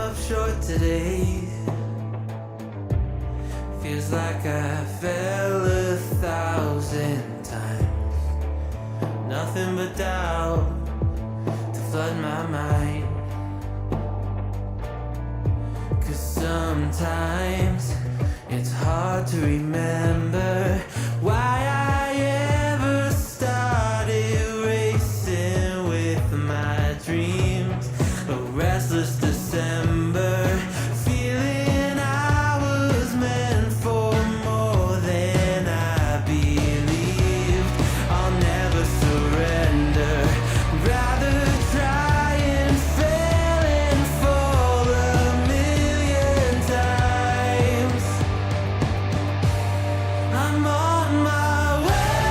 up short today. Feels like I fell 1,000 times. Nothing but doubt to flood my mind. 'Cause sometimes it's hard to remember why I ever started racing with my dreams. A restless December, feeling I was meant for more than I believed. I'll never surrender, rather try and fail and fall 1,000,000 times. I'm on my way.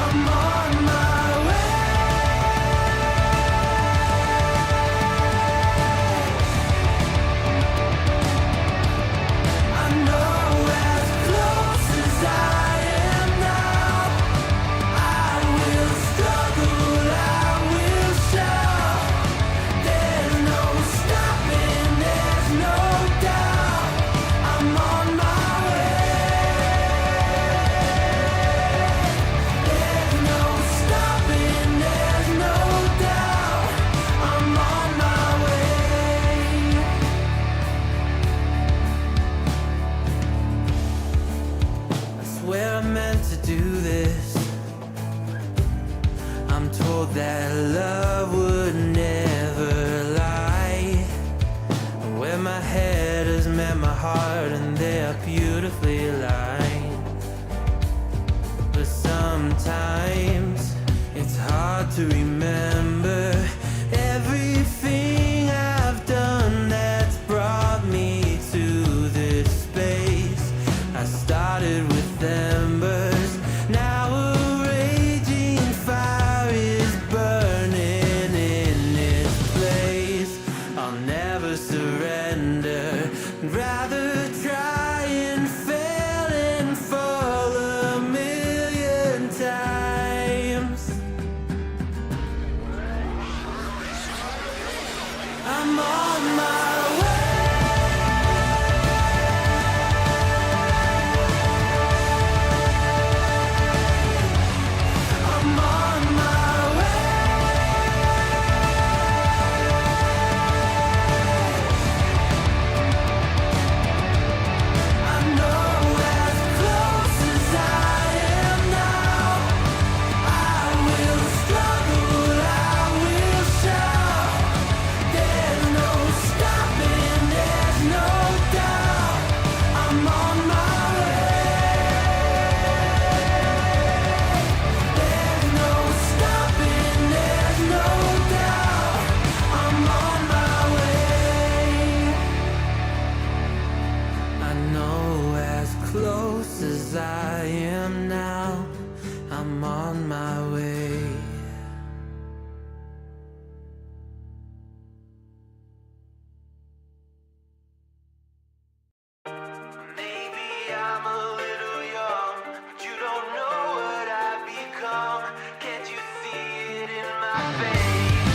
I'm on my way. I know as close as I am now, I will struggle, I will shout. There's no stopping, there's no doubt. I'm on my way. There's no stopping, there's no doubt. I'm on my way. I swear I meant to do this. I'm told that love would never lie. Where my head has met my heart and they are beautifully aligned. But sometimes it's hard to remember everything I've done that's brought me to this space. I started with embers, now a raging fire is burning in this place. I'll never surrender, rather try and fail and fall 1,000,000 times. I'm on my way. I'm on my way. I know as close as I am now, I will struggle, I will shout. There's no stopping, there's no doubt. I'm on my way. There's no stopping, there's no doubt. I'm on my way. I know as close as I am now, I'm on my way. Maybe I'm a little young, but you don't know what I've become. Can't you see it in my face?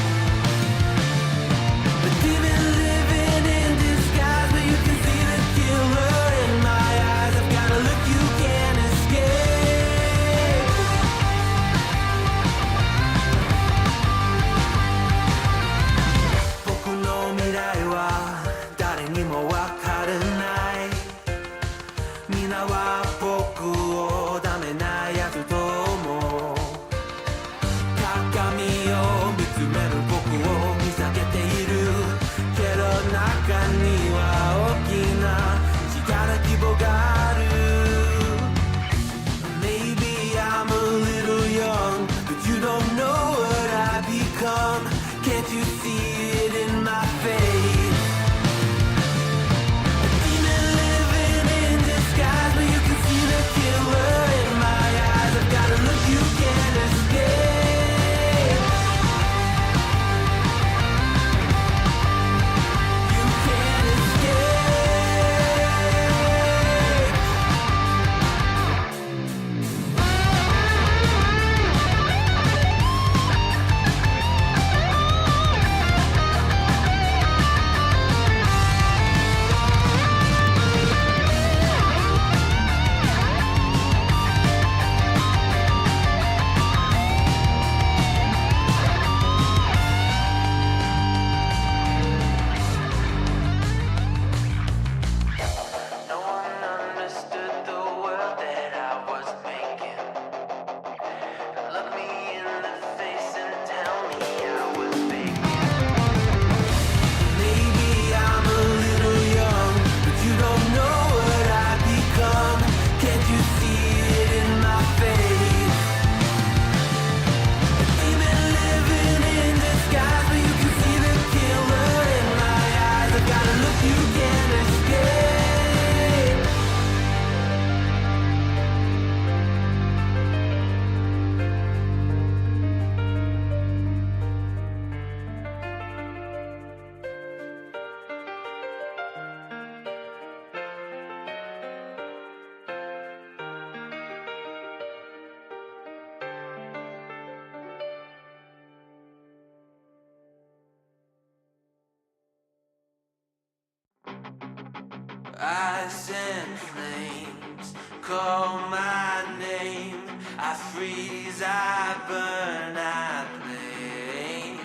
But even living in disguise, but you can see the killer in my eyes. I've got a look you can't escape. You can Ice and flames call my name. I freeze, I burn, I blame.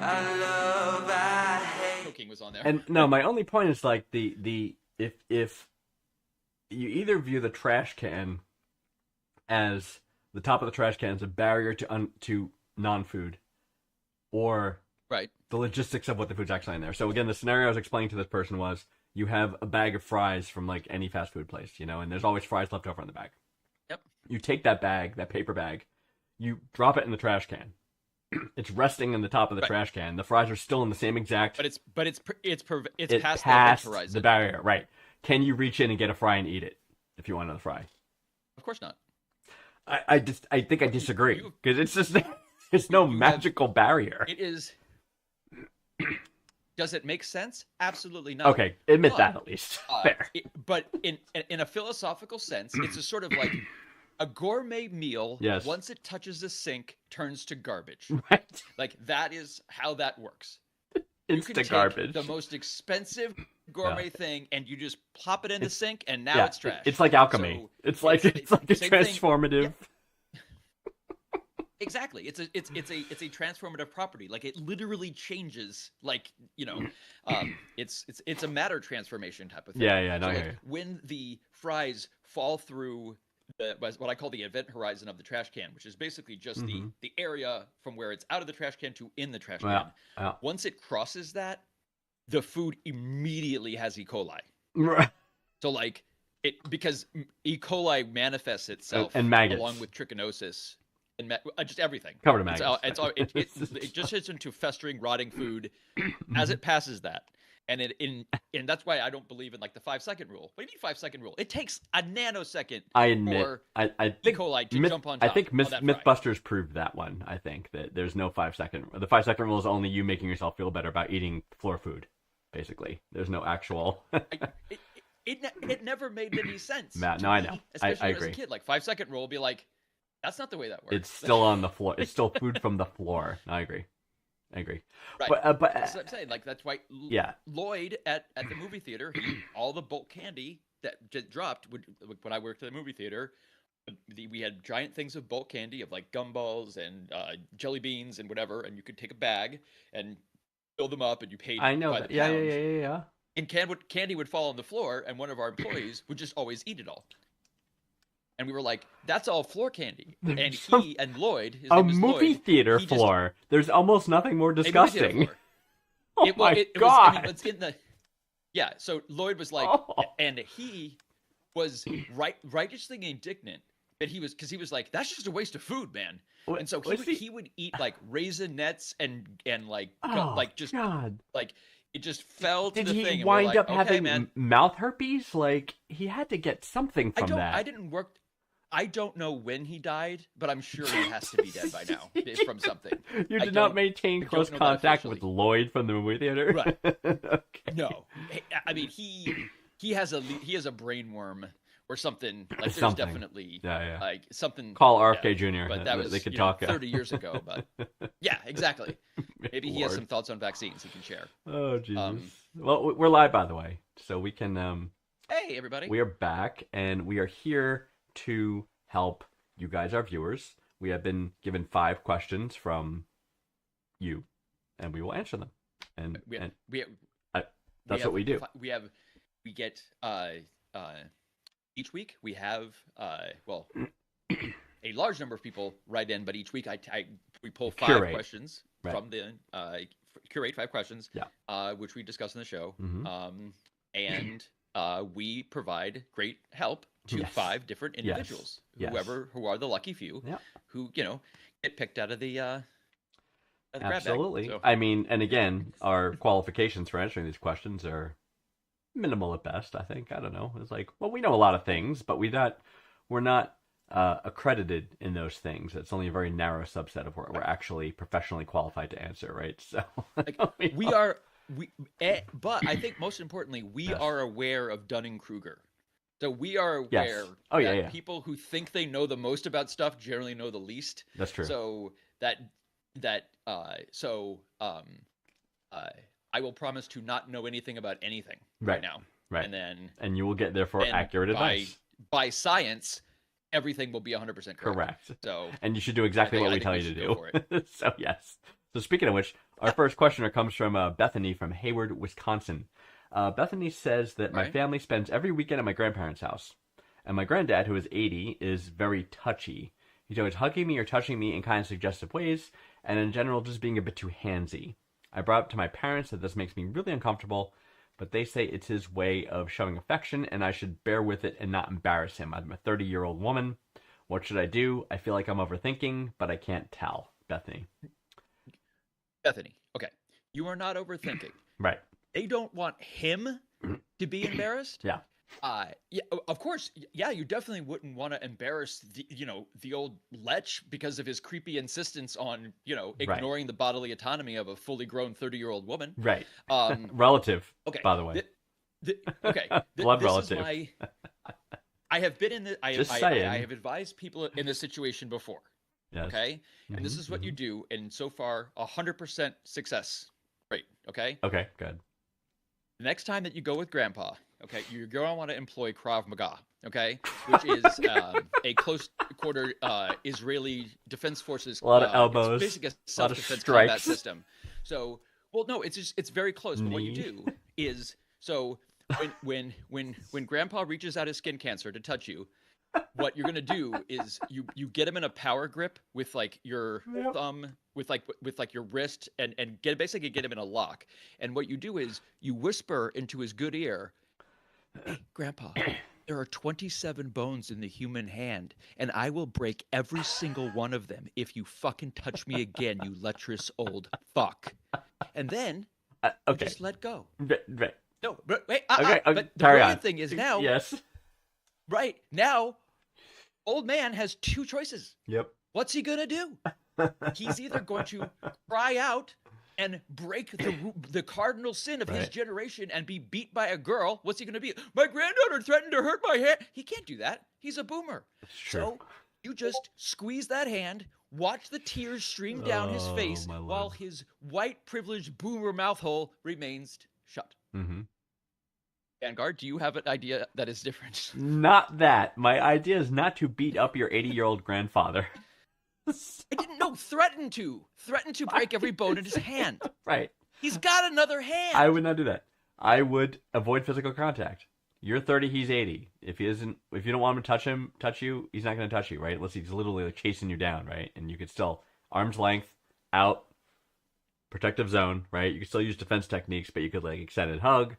I love, I hate. King was on there. And no, my only point is like the if you either view the trash can as the top of the trash can as a barrier to non-food, or right. the logistics of what the food's actually in there. So again, the scenario I was explaining to this person was you have a bag of fries from like any fast food place, you know, and there's always fries left over in the bag. Yep. You take that bag, that paper bag, you drop it in the trash can. It's resting in the top of the trash can. The fries are still in the same exact. But it's past the horizon. The barrier, right? Can you reach in and get a fry and eat it if you want another fry? Of course not. I think I disagree because it's just there's no magical barrier. It is. Does it make sense? Absolutely not. Okay, admit that at least. Fair. But in a philosophical sense, it's a sort of like a gourmet meal. Yes. Once it touches the sink, turns to garbage. Right. Like that is how that works. It's You can take garbage. the most expensive gourmet thing, and you just plop it in the sink, and now Yeah, it's trash. it's like alchemy. So it's like a same thing. transformative. Exactly. It's a transformative property. Like it literally changes. Like it's a matter transformation type of thing. Yeah. No, So, I like, hear you. when the fries fall through what I call the event horizon of the trash can, which is basically just the area from where it's out of the trash can to in the trash can. Yeah. Once it crosses that, the food immediately has E. coli. Right. So like because E. coli manifests itself and maggots. along with trichinosis and just everything. Covered in maggots. It just hits into festering, rotting food as it passes that. And and that's why I don't believe in like the 5-second rule. What do you mean 5-second rule? It takes a nanosecond I admit, for I E. think coli to jump on top. I think of that fry. MythBusters proved that one. I think that there's no 5-second. The 5-second rule is only you making yourself feel better about eating floor food. Basically, there's no actual. It never made any sense. Matt, to no, I me, know. Especially I as agree. a kid, like 5-second rule would be like, that's not the way that works. It's still on the floor. It's still food from the floor. I agree. Right. But that's what I'm saying. Like that's why. Yeah. Lloyd at the movie theater, all the bulk candy that just dropped when I worked at the movie theater. We had giant things of bulk candy of like gumballs and jelly beans and whatever, and you could take a bag and fill them up, and you paid. I know by that. the Yeah. pound. And candy would fall on the floor, and one of our employees would just always eat it all. And we were like, "That's all floor candy." And he and Lloyd, his A name is movie Lloyd, theater he just- floor. There's almost nothing more a movie disgusting. theater floor. Oh my god! It's in the. Yeah, so Lloyd was like, and he was righteously indignant that he was like, that's just a waste of food, man. And so he would eat like raisinets and like just God. like it just fell to Did the he thing. And wind we're like, up having man. mouth herpes? Like he had to get something from that. I didn't work. I don't know when he died, but I'm sure he has to be dead by now from something. You did not maintain close contact with Lloyd from the movie theater, right? Okay. No, I mean he has a brain worm or something. Like there's Something. definitely Yeah. like something. Call RFK Jr. But that was they could talk 30 years ago. But yeah, exactly. Maybe he has Lord. some thoughts on vaccines he can share. Oh Jesus! Well, we're live by the way, so we can. Hey everybody! We are back, and we are here to help you guys, our viewers. We have been given 5 questions from you, and we will answer them. And that's what we do. We get each week we have a large number of people write in, but each week we pull 5 Curate. questions Right. from the curate 5 questions, Yeah. which we discuss in the show, Mhm. and we provide great help to Yes. 5 different individuals, Yes. who are the lucky few, Yeah. who get picked out of the grab bag. Absolutely. So- I mean, and again, our qualifications for answering these questions are minimal at best, I think. I don't know. It's like, well, we know a lot of things, but we're not accredited in those things. It's only a very narrow subset of what we're actually professionally qualified to answer, right? So but I think most importantly, we Yes. are aware of Dunning-Kruger. So we are aware Yes. Oh, yeah, that yeah. people who think they know the most about stuff generally know the least. That's true. So I will promise to not know anything about anything right now. Right. And you will get therefore and accurate advice. by science, everything will be 100% Correct. So, and you should do exactly what I we think tell we you to should do. go for it. So yes. So speaking of which, our first questioner comes from Bethany from Hayward, Wisconsin. Bethany says that my Right. family spends every weekend at my grandparents' house. And my granddad, who is 80, is very touchy. He's always hugging me or touching me in kind of suggestive ways, and in general just being a bit too handsy. I brought up to my parents that this makes me really uncomfortable, but they say it's his way of showing affection and I should bear with it and not embarrass him. I'm a 30-year-old woman. What should I do? I feel like I'm overthinking, but I can't tell. Bethany. Bethany, okay. You are not overthinking. Right. They don't want him to be embarrassed. Yeah. Yeah, of course. Yeah, you definitely wouldn't want to embarrass the old lech because of his creepy insistence on, ignoring the bodily autonomy of a fully grown 30-year-old woman. Right. Um, Relative, okay. by the way. Okay. Blood this relative. Is I have been in the. I have advised people in this situation before. Yes. Okay, and this Mhm, is what you do, and so far 100% success rate. Okay. Okay, good. The next time that you go with Grandpa, okay, you're going to want to employ Krav Maga, okay, which is a close quarter Israeli defense forces. A lot of elbows, it's basically a lot of self-defense combat strikes. system. So, well, no, it's very close. But what you Knee. do is when Grandpa reaches out his skin cancer to touch you, what you're gonna do is you get him in a power grip with like your Yep. thumb with like your wrist and basically get him in a lock. And what you do is you whisper into his good ear, "Hey, Grandpa, there are 27 bones in the human hand, and I will break every single one of them if you fucking touch me again, you lecherous old fuck." And then you Okay. just let go. Right. No, but wait. Okay, But the carry brilliant on. thing is now, Yes. right now, old man has two choices. Yep. What's he gonna do? He's either going to cry out and break the cardinal sin of his Right. generation and be beat by a girl. What's he gonna be? My granddaughter threatened to hurt my hand. He can't do that. He's a boomer. It's true. So you just squeeze that hand, watch the tears stream down his Oh, face my while Lord. his white privileged boomer mouth hole remains shut. Mm-hmm. Vanguard, do you have an idea that is different? Not that. My idea is not to beat up your 80-year-old grandfather. I didn't know. Threaten to break every bone in his hand. Right. He's got another hand. I would not do that. I would avoid physical contact. You're 30, he's 80. If you don't want him to touch you, he's not going to touch you, right? Unless he's literally like chasing you down, right? And you could still arm's length out, protective zone, right? You could still use defense techniques, but you could like extended hug,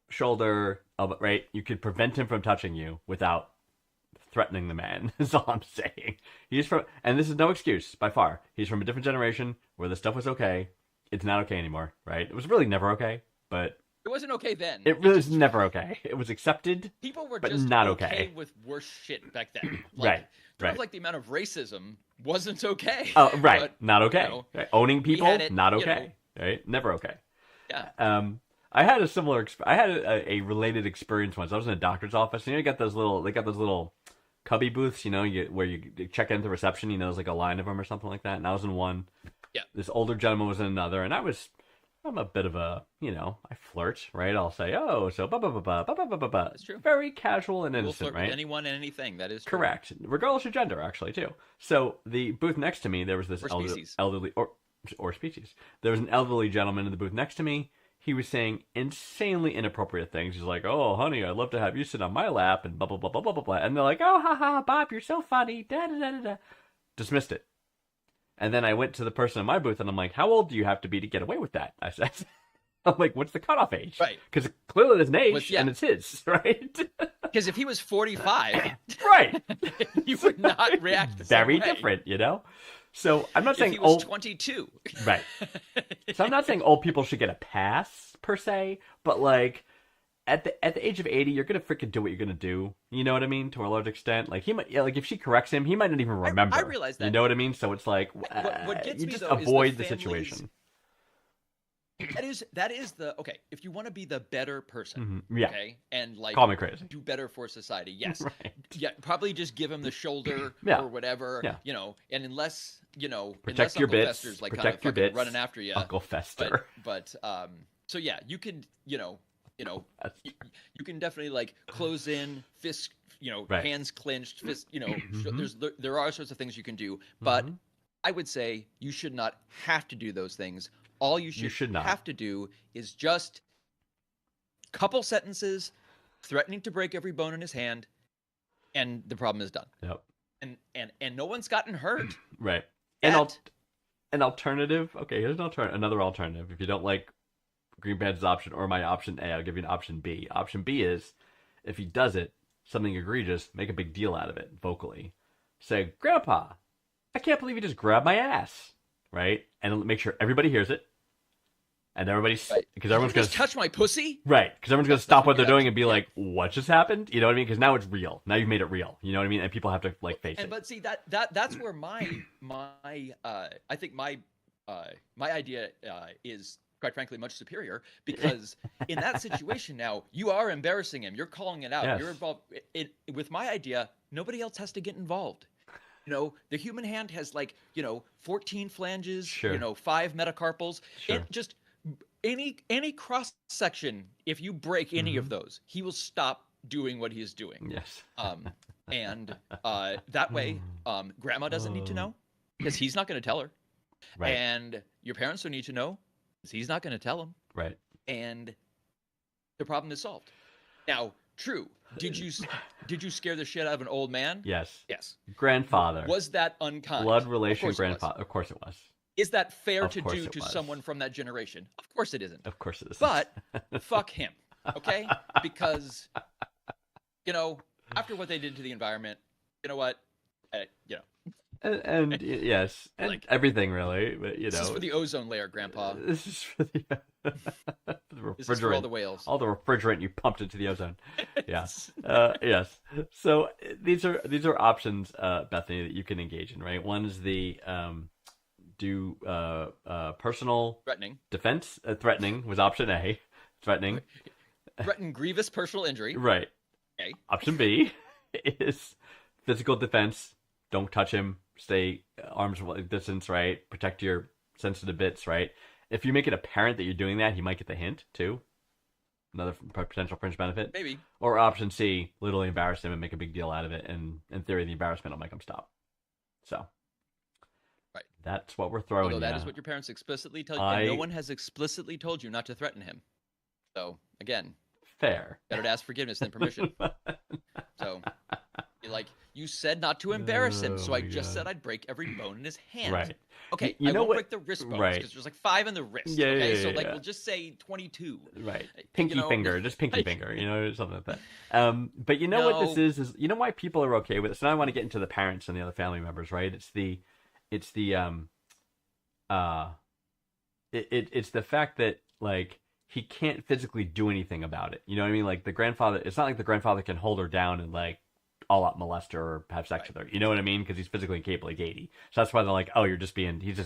shoulder, elbow, right? You could prevent him from touching you without threatening the man. Is all I'm saying. And this is no excuse by far. He's from a different generation where this stuff was okay. It's not okay anymore, right? It was really never okay, but It wasn't okay then. it really was never okay. It was accepted. People were but just not okay okay. with worse shit back then. Right, Sort right. of like the amount of racism wasn't okay. Oh, right. But, Not okay. Right? Owning people, had it, not you okay. Right? Never okay. yeah. I had a similar. I had a related experience once. I was in a doctor's office, and you got those little cubby booths, where you check into reception. There's like a line of them or something like that. And I was in one. Yeah. This older gentleman was in another, and I'm a bit of a, I flirt, right? I'll say, oh, so ba ba ba ba ba ba ba ba ba. That's true. Very casual and We'll innocent, flirt right? with anyone and anything. That is true. Correct, regardless of gender, actually, too. So the booth next to me, there was this Or species. elderly or species. There was an elderly gentleman in the booth next to me. He was saying insanely inappropriate things. He's like, "Oh, honey, I'd love to have you sit on my lap," and blah blah blah blah blah blah blah. And they're like, "Oh, ha ha, Bob, you're so funny." Da da da da da. Dismissed it. And then I went to the person in my booth, and I'm like, "How old do you have to be to get away with that?" I said. I'm like, what's the cutoff age? Right. Because clearly there's an age, Yeah. and it's his, right? Because if he was 45, Right. you would not react the Very same way. different, So I'm not If saying he was old. 22. Right. So I'm not saying old people should get a pass per se, but like at the age of 80, you're gonna freaking do what you're gonna do. You know what I mean? To a large extent, like he might, like if she corrects him, he might not even remember. I realize that. You know what I mean? So it's like What gets you me, just though, is the avoid the families- situation. That is the okay. If you want to be the better person, Mhm. Yeah. okay, and like Call me crazy. do better for society, yes, Right. yeah, probably just give him the shoulder Yeah. or whatever, Yeah. And unless Protect unless your Uncle bits. Fester's like Protect kind your of fucking bits. running after you, Uncle Fester. but so yeah, you could you know, That's you can definitely like close in, fist, Right. hands clenched, fist, Mhm. there are sorts of things you can do, but Mhm. I would say you should not have to do those things. All you You should should not. have to do is just couple sentences threatening to break every bone in his hand, and the problem is done. Yep. And no one's gotten hurt Right. And yet. an alternative. Okay, here's another alternative. If you don't like Green Panther's option or my option A, I'll give you an option B. Option B is if he does it, something egregious, make a big deal out of it vocally. Say, Grandpa, I can't believe you just grabbed my ass. Right? And make sure everybody hears it. And everybody's Right. because You everyone's gonna just touch my pussy. right because everyone's gonna That's stop what what they're you have doing to- and be yeah. like, what just happened? You know what I mean? Because now it's real. Now you've made it real. You know what I mean? And people have to like face And it. but see that's where my I think my idea is quite frankly much superior, because in that situation now you are embarrassing him. You're calling it out. Yes. You're involved. With my idea, nobody else has to get involved. The human hand has 14 flanges, Sure. 5 metacarpals. Sure. It just any cross section. If you break any of those, he will stop doing what he is doing. Yes. And that way, grandma doesn't need to know because he's not going to tell her. Right. And your parents don't need to know because he's not going to tell them. Right. And the problem is solved. Now, true. Did you scare the shit out of an old man? Yes. Yes. Grandfather. Was that unkind? Blood Of relation course it was. grandfather. Of course it was. Is that fair Of to course do it to was. someone from that generation? Of course it isn't. Of course it is. But fuck him, okay? Because after what they did to the environment, you know what? and yes, and Like, everything really, but this is for the ozone layer, Grandpa. this is for the, the This is for all refrigerant, the whales. all the refrigerant you pumped into the ozone. Yeah. Yes. So these are options, Bethany, that you can engage in. Right. One is the do personal Threatening. defense. Threatening was option A. Threatening. Threaten grievous personal injury. Right. Okay. Option B is physical defense. Don't touch him. Stay arm's distance, right? Protect your sensitive bits, right? If you make it apparent that you're doing that, he might get the hint, too. Another potential fringe benefit. Maybe. Or option C, literally embarrass him and make a big deal out of it, and in theory, the embarrassment will make him stop. So. Right. That's what we're throwing. Although that you. is what your parents explicitly tell you. And no one has explicitly told you not to threaten him. So, again, Fair. better to ask forgiveness than permission. So, you said not to embarrass him, so Oh I my just God. said I'd break every bone in his hand. Right. Okay, You I know won't what- break the wrist bones right. because there's 5 in the wrist. Yeah, okay, yeah, so yeah. we'll just say 22. Right. Pinky You know, finger, just pinky like- finger, something like that. But you know what this No. is you know why people are okay with it? So now I want to get into the parents and the other family members, right? It's the fact that like he can't physically do anything about it. You know what I mean? Like the grandfather, it's not like the grandfather can hold her down and like all out molest her or have sex with her. You know what I mean? Because he's physically incapable, like 80. So that's why they're like, oh, he's just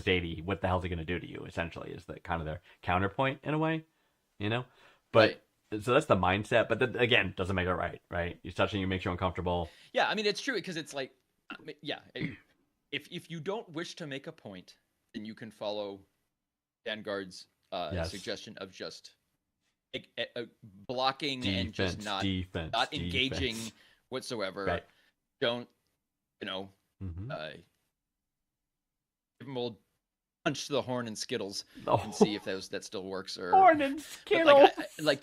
80. What the hell's he going to do to you? Essentially, is the kind of their counterpoint in a way, But so that's the mindset. But then, again, doesn't make it right, right? He's touching you, makes you uncomfortable. Yeah, I mean, it's true because it's like, if you don't wish to make a point, then you can follow Vanguard's Yes. suggestion of just blocking and just not defense, engaging whatsoever. Right. Don't, Mm-hmm. give him a little punch to the horn and Skittles Oh. and see if that still works or Horn and but, Skittles. like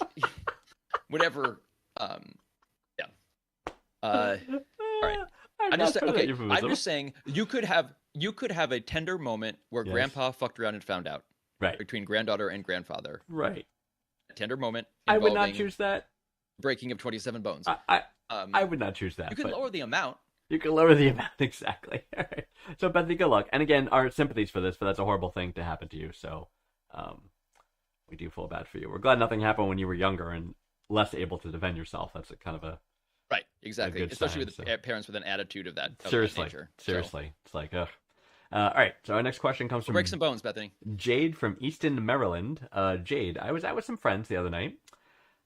whatever. Yeah. All right. I'm just saying you could have a tender moment where Yes. Grandpa fucked around and found out Right. between granddaughter and grandfather. Right. A tender moment. I would not involving choose that. breaking of 27 bones. I would not choose that. You can but lower the amount. You can lower the amount, exactly. All right. So, Bethany, good luck. And again, our sympathies for this, but that's a horrible thing to happen to you. So, we do feel bad for you. We're glad nothing happened when you were younger and less able to defend yourself. That's a kind of a Right. Exactly. good Especially sign, with parents with an attitude of that. Of seriously, that nature. seriously. It's like, ugh. All right. So our next question comes So from break some bones, Bethany. Jade from Easton, Maryland. Jade, I was out with some friends the other night,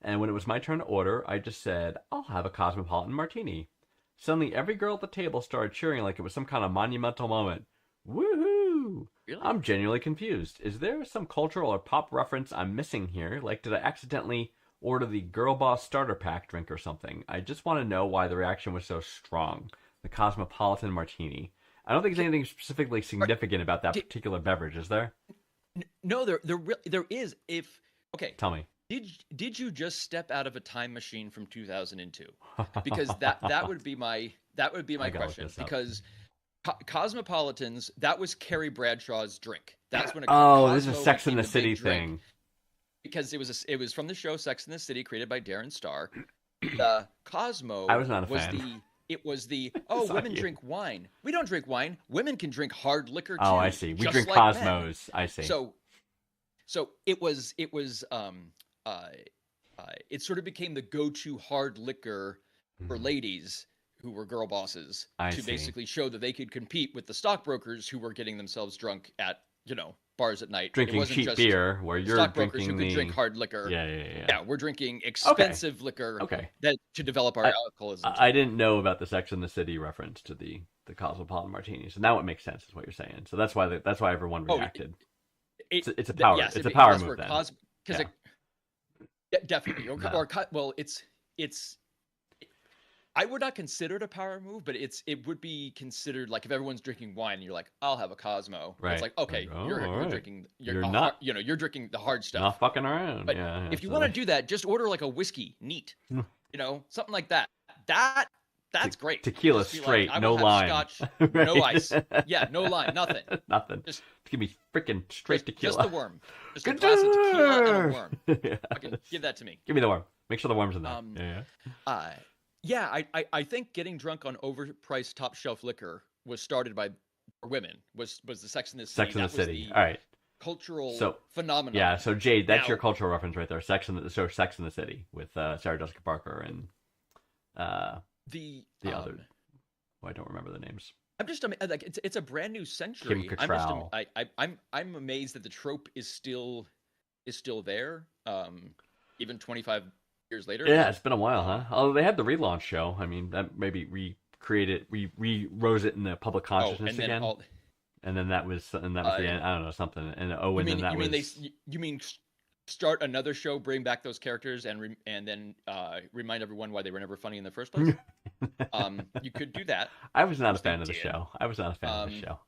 and when it was my turn to order, I just said, I'll have a Cosmopolitan martini. Suddenly, every girl at the table started cheering like it was some kind of monumental moment. Woohoo! Really? I'm genuinely confused. Is there some cultural or pop reference I'm missing here? Like, did I accidentally order the Girl Boss starter pack drink or something. I just want to know why the reaction was so strong. The Cosmopolitan Martini. I don't think there's anything specifically significant about that particular beverage, is there? No, there is. Okay, Tell me. did you just step out of a time machine from 2002? Because that would be my I gotta look question. this up. Because Cosmopolitans, that was Carrie Bradshaw's drink. That's when This is a Cosmo Sex in became the the big City drink. thing. Because it was from the show Sex in the City, created by Darren Star. The Cosmo I was not a fan. women Sorry. drink wine. We don't drink wine. Women can drink hard liquor too. Oh, I see. We just drink like men. Cosmos. I see. So it sort of became the go-to hard liquor for ladies who were girl bosses Mm-hmm. I to see. basically show that they could compete with the stockbrokers who were getting themselves drunk at, bars at night. It Drinking wasn't cheap just beer where you're stockbrokers drinking who could the... drink hard liquor. Yeah. Yeah, we're drinking expensive liquor Okay. that to develop our alcoholism. I didn't know about the Sex in the City reference to the Cosmopolitan Martini, so now it makes sense, is what you're saying. So that's why everyone reacted. It's a power. Yes, it's a power that's move where then. Because definitely, No. well, it's. I would not consider it a power move, but it would be considered like if everyone's drinking wine and you're like, I'll have a Cosmo. Right. It's like, okay, Like, oh, you're all right. drinking. You're a not- you're drinking the hard stuff. Not fucking around. But yeah. if you so- want to do that, just order like a whiskey, neat. Something like that. That's great. tequila Just be like, straight, I no will have lime. Scotch, Right. no ice. Yeah, no lime, nothing. Nothing. Just- give me freaking straight tequila. Just the worm. Just a glass of tequila and a worm. Yeah. Okay, give that to me. Give me the worm. Make sure the worm's in there. Um, yeah. I think getting drunk on overpriced top shelf liquor was started by women. Was the Sex in the City? Sex in the That was City. All right. Cultural So, phenomenon. Yeah. So Jade, that's Now- your cultural reference right there. Sex in the City with Sarah Jessica Parker and the other. I don't remember the names. I'm just like it's a brand new century. Kim I'm just Cattrall. I'm amazed that the trope is still there. Even 25 years later. Yeah, it's been a while, huh? Although they had the relaunch show. I mean, that maybe rose it in the public consciousness and then again. And then that was the end. I don't know, something. And you mean start another show, bring back those characters, and then remind everyone why they were never funny in the first place? You could do that. I was not a Which they fan of the did. show. I was not a fan of the show.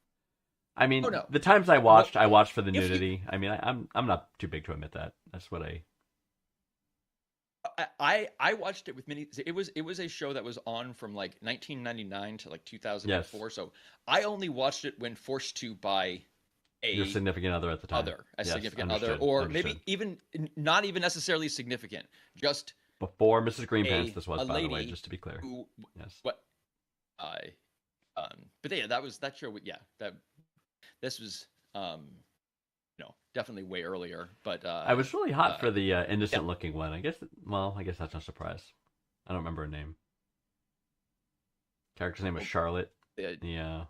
I mean, Oh, no. the times I watched for the if you- nudity. I mean, I'm not too big to admit that. That's what I watched it with many. It was a show that was on from like 1999 to like 2004. Yes. So I only watched it when forced to by your significant other at the time. a Yes, significant other, understood, or understood. maybe even not even necessarily significant, just Before Mrs. Greenpants, this was, a by the way, lady just to be clear. who Yes. what but yeah, that show. Yeah, this was definitely way earlier. But I was really hot for the innocent looking one. I guess that's no surprise. I don't remember her name. Character's name was Charlotte. Yeah.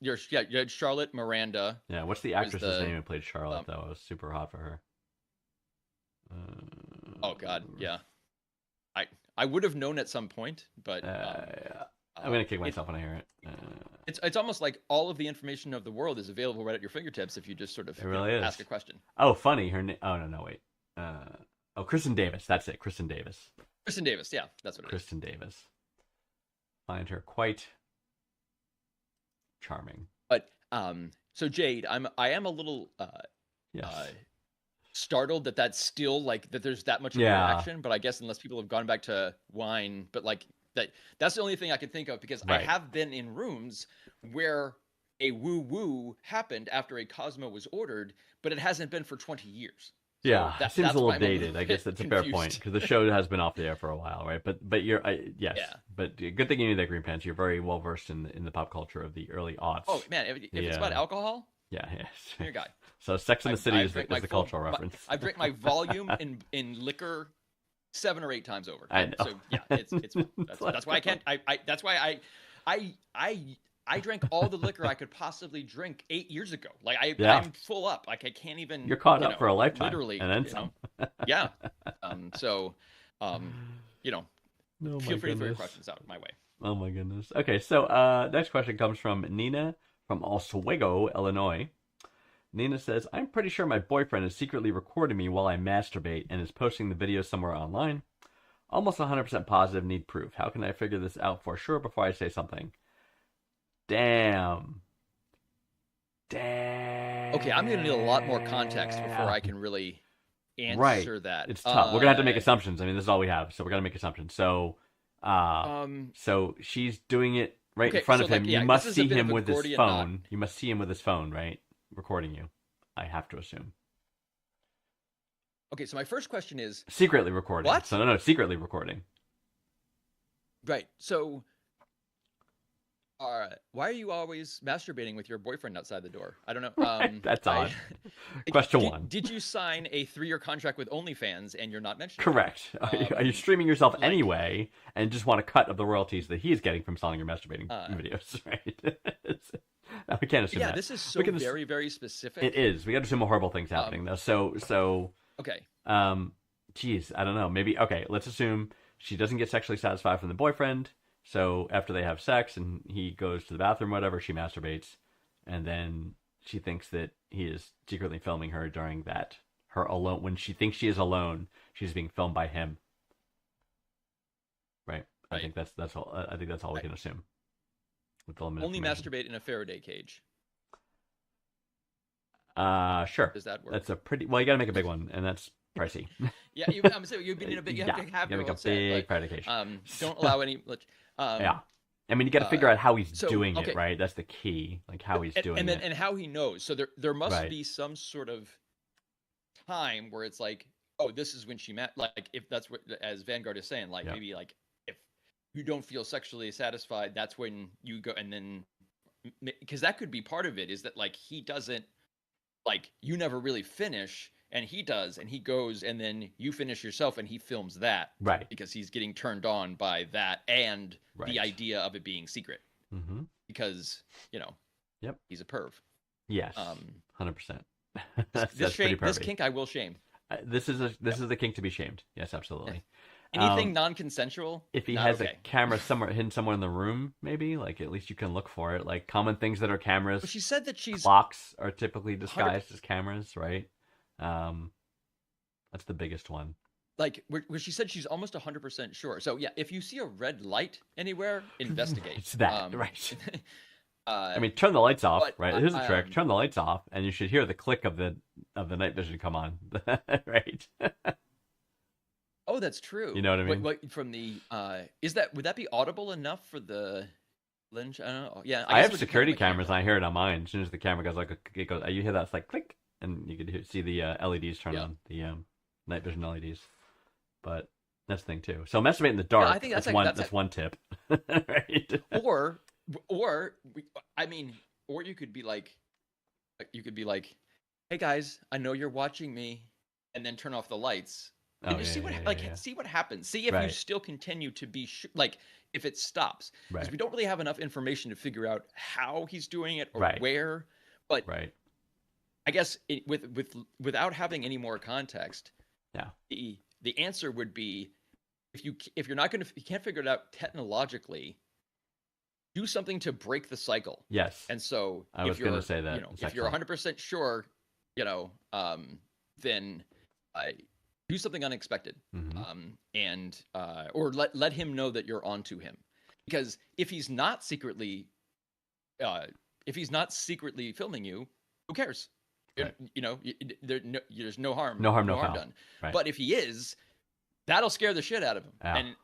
you had Charlotte Miranda. Yeah. What's the was actress's the, name who played Charlotte though? I was super hot for her. Oh God, yeah. I would have known at some point, but I'm gonna kick myself when I hear it. It's almost like all of the information of the world is available right at your fingertips if you just sort of really is. ask a question. Oh, funny. Her name. Oh no, wait. Kristen Davis. That's it. Kristen Davis. Kristen Davis, yeah, that's what it is. Kristen Davis. Find her quite charming. But so Jade, I am a little Yes. startled that that's still like that there's that much of a Yeah. reaction, but I guess unless people have gone back to wine, but like that's the only thing I can think of because I Right. have been in rooms where a woo happened after a Cosmo was ordered, but it hasn't been for 20 years. So Yeah, it seems that's a why little I'm dated. I guess bit that's a fair point confused. because the show has been off the air for a while, right? But yes. Yeah. But good thing you knew that, Green Pants. You're very well versed in the pop culture of the early aughts. Oh man, if it's about alcohol, Yeah, yes. I'm your guy. So Sex in the City is drank the my full- cultural reference. I've drank my volume in liquor 7 or 8 times over. I know. So yeah, it's fun. That's why I can't. That's why I drank all the liquor I could possibly drink 8 years ago. Like I'm full up. Like I can't even. You're caught up for a lifetime, Literally, and then some. Yeah. So, Oh, feel my free to throw your goodness. questions out my way. Oh my goodness. Okay, so next question comes from Nina from Oswego, Illinois. Nina says, I'm pretty sure my boyfriend is secretly recording me while I masturbate and is posting the video somewhere online. Almost 100% positive, need proof. How can I figure this out for sure before I say something? Damn. Okay, I'm going to need a lot more context before I can really answer that. It's tough. We're going to have to make assumptions. I mean, this is all we have, so we're going to make assumptions. So, so she's doing it right in front of him. You must see him with his phone. You must see him with his phone, right? Recording you. I have to assume. Okay, so my first question is... Secretly recording. What? So, no, secretly recording. Right, so... why are you always masturbating with your boyfriend outside the door? I don't know. That's odd. Question one. Did you sign a 3-year contract with OnlyFans and you're not mentioning Correct. Are you streaming yourself anyway and just want a cut of the royalties that he is getting from selling your masturbating videos, right? No, we can't assume that. Yeah, this is so very, very specific. It is. We got to assume horrible things happening, though. So... Okay. Geez, I don't know. Maybe, okay, let's assume she doesn't get sexually satisfied from the boyfriend. So after they have sex and he goes to the bathroom, whatever, she masturbates. And then she thinks that he is secretly filming her during that, her alone, when she thinks she is alone, she's being filmed by him. Right? I think that's all. I think that's all we can assume. With the limited Only information. masturbate in a Faraday cage. Sure. Does that work? That's a pretty, well, you got to make a big one, and that's pricey. Yeah, I'm saying you've been in a big, you have to have you your make a own set, big but, predication. don't allow any. Yeah. I mean, you got to figure out how he's doing okay. it, right? That's the key, like how he's doing it. And how he knows. So there must be some sort of time where it's like, oh, this is when she met. Like, if that's what, as Vanguard is saying, like maybe like if you don't feel sexually satisfied, that's when you go, and then because that could be part of it, is that like he doesn't, like you never really finish, and he does, and he goes, and then you finish yourself, and he films that, right? Because he's getting turned on by that and the idea of it being secret, because he's a perv. Yes, 100%. This kink I will shame. This is the kink to be shamed. Yes, absolutely. Anything non-consensual. If he has a camera somewhere hidden somewhere in the room, maybe like at least you can look for it. Like common things that are cameras. But she said that clocks are typically disguised as cameras, right? That's the biggest one. Like where she said she's almost 100% sure. So yeah, if you see a red light anywhere, investigate. It's that, right? I mean, turn the lights off, right? Here's a trick: turn the lights off, and you should hear the click of the night vision come on, right? Oh, that's true. You know what I mean? What from the would that be audible enough for the Lynch? I don't know. Yeah, I have security cameras, and I hear it on mine. As soon as the camera goes it goes, you hear that, it's like click, and you can see the LEDs turn on, the night vision LEDs. But that's the thing too. So masturbate in the dark. I think that's one tip, right? Or you could be like, hey guys, I know you're watching me, and then turn off the lights. And see what happens. See if you still continue to be if it stops. Because we don't really have enough information to figure out how he's doing it or where. But I guess without having any more context, the answer would be if you can't figure it out technologically, do something to break the cycle. Yes. And so I was going to say that. If you're 100% sure, then do something unexpected, and or let him know that you're onto him, because if he's not secretly filming you, who cares? Right. There's no harm. No harm done. Right. But if he is, that'll scare the shit out of him,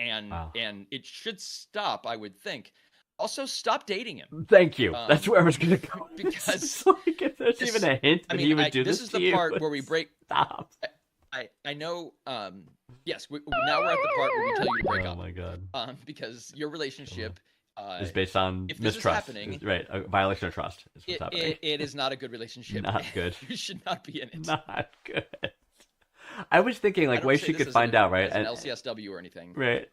and it should stop, I would think. Also, stop dating him. Thank you. That's where I was going to go. Because if there's even a hint that he would do this, this is the part where we break. Stop. I know. Yes. Now we're at the part where we tell you to break up. Oh my god. Because your relationship is based on mistrust. Right. A violation of trust is what's happening. It is not a good relationship. Not good. You should not be in it. Not good. I was thinking ways she could find out, right? An LCSW or anything. Right.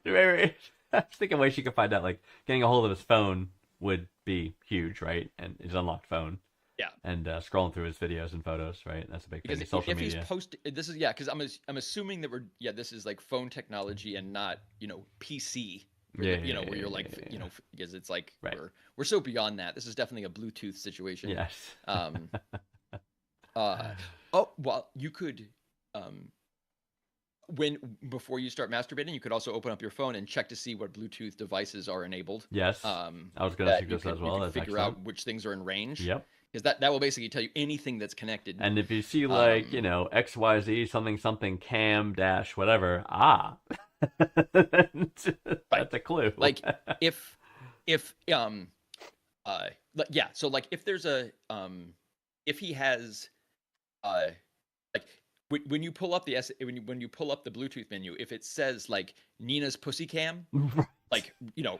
I was thinking ways she could find out, like getting a hold of his phone would be huge, right? And his unlocked phone. Yeah. And scrolling through his videos and photos, right? That's a big thing. Social media. This is because I'm assuming that this is like phone technology and not PC. Where you're because it's like we're so beyond that. This is definitely a Bluetooth situation. Yes. Oh, well, you could, um, before you start masturbating, you could also open up your phone and check to see what Bluetooth devices are enabled. Yes, I was going to That suggest that as you well. can That's figure excellent. out which things are in range. Yep. Because that will basically tell you anything that's connected. And if you see like, Um, XYZ something something cam dash whatever, that's a clue. like if yeah, so like if there's a if he has like when you pull up when you pull up the Bluetooth menu, if it says like Nina's pussy cam, like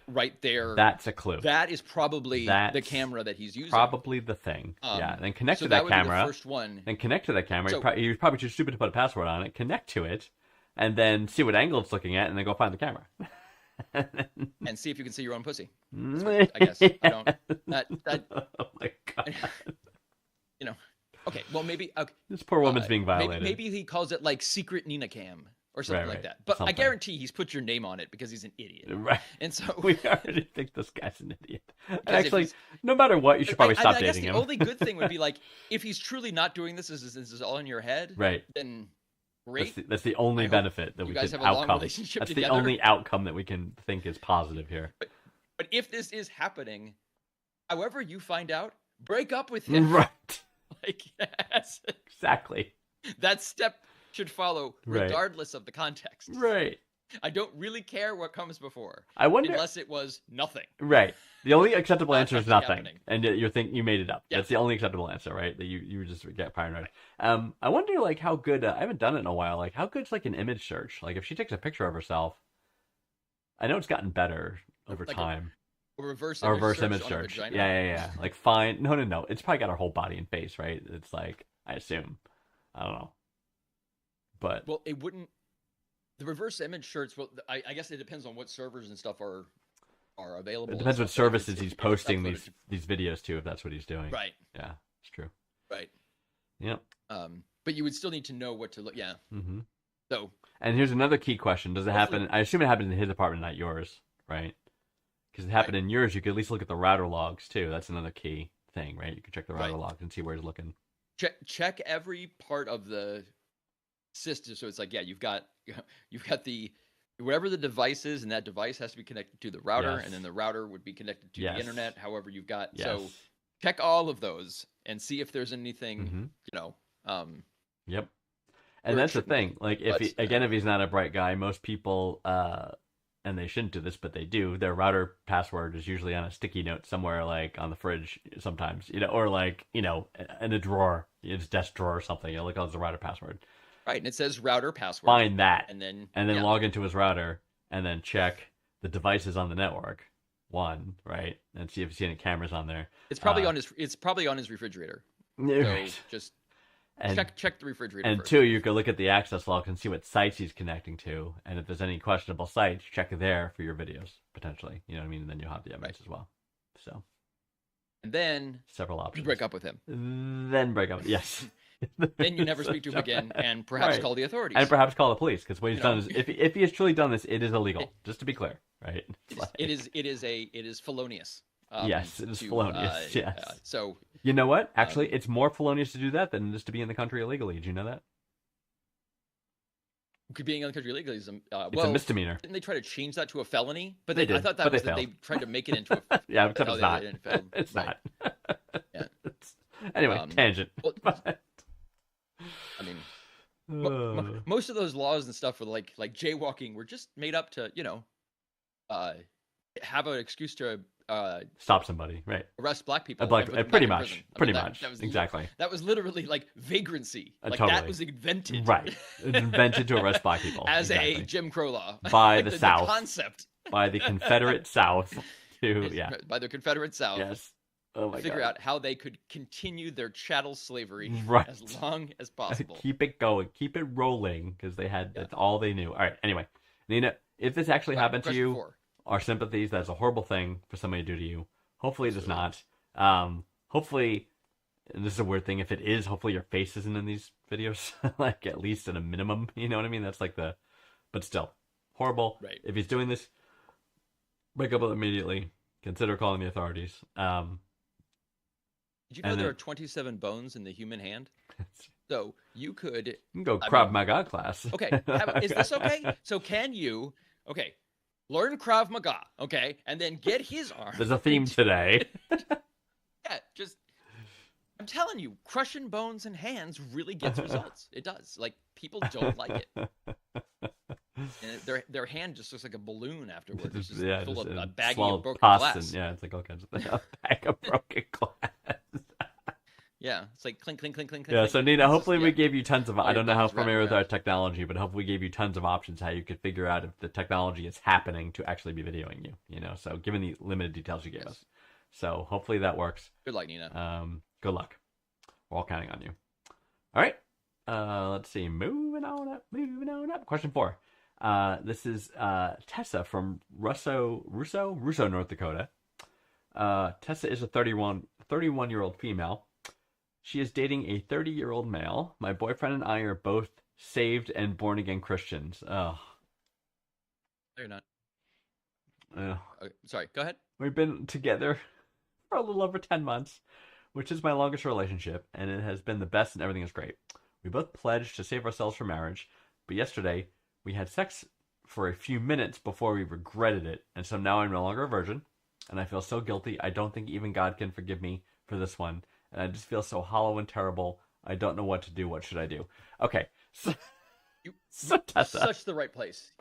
right there, That's a clue. that is probably the That's camera that he's using. Probably the thing. Yeah. Then connect so to that would be camera. the first one. Then connect to that camera. So- You're probably too stupid to put a password on it. Connect to it, and then see what angle it's looking at, and then go find the camera. And see if you can see your own pussy. I I guess I don't. That Oh my god! Okay, well maybe okay. This poor woman's being violated. Maybe he calls it like secret Nina cam or something Right, like right. that. But I Something. guarantee he's put your name on it because he's an idiot. Right. And so We already think this guy's an idiot. And Because if actually, he's- no matter what, you should probably stop I guess dating the him. only good thing would be like if he's truly not doing this is all in your head. Right. Then great. That's the only I hope benefit that you we guys can have a long outcome. relationship That's together. the only outcome that we can think is positive here. But if this is happening, however you find out, break up with him. Right. Like yes. Exactly. That step should follow Right. regardless of the context. Right. I don't really care what comes before, I wonder. unless it was nothing. Right. The only acceptable Not answer is actually nothing, happening. and you made it up. Yeah. That's the only acceptable answer, right? That you just get paranoid. I wonder like how good. I haven't done it in a while. Like how good's like an image search? Like if she takes a picture of herself, I know it's gotten better over Like time. A reverse A image reverse search image on a search. vagina. Yeah. Like fine. No. It's probably got her whole body and face, right? It's like I assume. I don't know. But Well, it wouldn't. The reverse image search. Well, I guess it depends on what servers and stuff are available. it and depends what stuff, but if services it's- he's if it's posting uploaded these videos to, if that's what he's doing. Right. Yeah, it's true. Right. Yep. But you would still need to know what to look. Yeah. Mm-hmm. So And here's another key question: does it Hopefully- happen? I assume it happened in his apartment, not yours, right? Because it happened in yours, you could at least look at the router logs too. That's another key thing, right? You can check the router Right. logs and see where he's looking. check every part of the system. So it's like, yeah, you've got the whatever the device is, and that device has to be connected to the router, Yes. and then the router would be connected to Yes. the internet. However, you've got Yes. so check all of those and see if there's anything Mhm. Yep. And Or it that's the shouldn't thing. Like if but, if he's not a bright guy, most people and they shouldn't do this, but they do. Their router password is usually on a sticky note somewhere, like on the fridge, sometimes, or like in a drawer, his desk drawer or something. Look at the router password. right, and it says router password. Find that, and then and log into his router, and then check the devices on the network. Right, and see if you see any cameras on there. It's probably on his refrigerator. So Right. just And check the refrigerator. And first. two, you can look at the access logs and see what sites he's connecting to, and if there's any questionable sites, check there for your videos potentially. You know what I mean? And then you'll have the evidence as well. So And then several you options. break up with him. Then break up. Yes. Then you never speak to him again, and perhaps Right. call the authorities. And perhaps call the police, because what he's You done know. is, if he has truly done this, it is illegal. Just to be clear, right? It's like- It is felonious. Yes, it is felonious, yes. So You know what? Actually, it's more felonious to do that than just to be in the country illegally. Did you know that? being in the country illegally is It's well, a misdemeanor. didn't they try to change that to a felony? But They I did, thought that but was they that they failed. tried to make it into a Yeah, except oh, it's they not. didn't fail. It's Right. not. Yeah. Anyway, tangent. Well, I mean, most of those laws and stuff for like jaywalking were just made up to have an excuse to Stop somebody, right? arrest black people. Black, and put them pretty back in much, prison. I pretty mean, much, that was exactly. That was literally like vagrancy. Like Totally. that was invented, Right. It's invented to arrest black people. as exactly. a Jim Crow law By Like the South. concept By the Confederate South to, yeah. by the Confederate South. Yes. Oh my Figure God. out how they could continue their chattel slavery Right. as long as possible. Keep it going. Keep it rolling, because that's all they knew. All right, anyway. Nina, if this actually happened to Question you, 4. our sympathies. That's a horrible thing for somebody to do to you. Hopefully it does not. Hopefully, and this is a weird thing, if it is, hopefully your face isn't in these videos. Like, at least at a minimum. You know what I mean? That's like but still, horrible. Right. If he's doing this, break up with him immediately. Consider calling the authorities. Did you know And there then- are 27 bones in the human hand? So you could. You can go I Krav mean- Maga class. Okay, is this okay? So can you? Okay, learn Krav Maga. Okay, and then get his arm. There's a theme today. Yeah, just. I'm telling you, crushing bones and hands really gets results. It does. Like people don't like it, and their hand just looks like a balloon afterwards. It's just full of a baggie swallow of broken pus glass. and- yeah, it's like all kinds of things. A bag of broken glass. Yeah, it's like clink, clink, clink, clink. Yeah, clink. so Nina, It's just- hopefully we yeah. gave you tons of. I your don't know how bones wrapped familiar with our around. technology, but hopefully we gave you tons of options how you could figure out if the technology is happening to actually be videoing you. You know, so given the limited details you gave Yes. us, so hopefully that works. Good luck, Nina. Good luck. We're all counting on you. All right. Let's see. Moving on up. Question 4. This is Tessa from Russo, North Dakota. Tessa is a 31-year-old female. She is dating a 30-year-old male. My boyfriend and I are both saved and born-again Christians. No, you're not. Okay, sorry, go ahead. We've been together for a little over 10 months, which is my longest relationship, and it has been the best and everything is great. We both pledged to save ourselves for marriage, but yesterday we had sex for a few minutes before we regretted it, and so now I'm no longer a virgin, and I feel so guilty. I don't think even God can forgive me for this one, and I just feel so hollow and terrible. I don't know what to do. What should I do? Okay, so, You, so Tessa. Such the right place.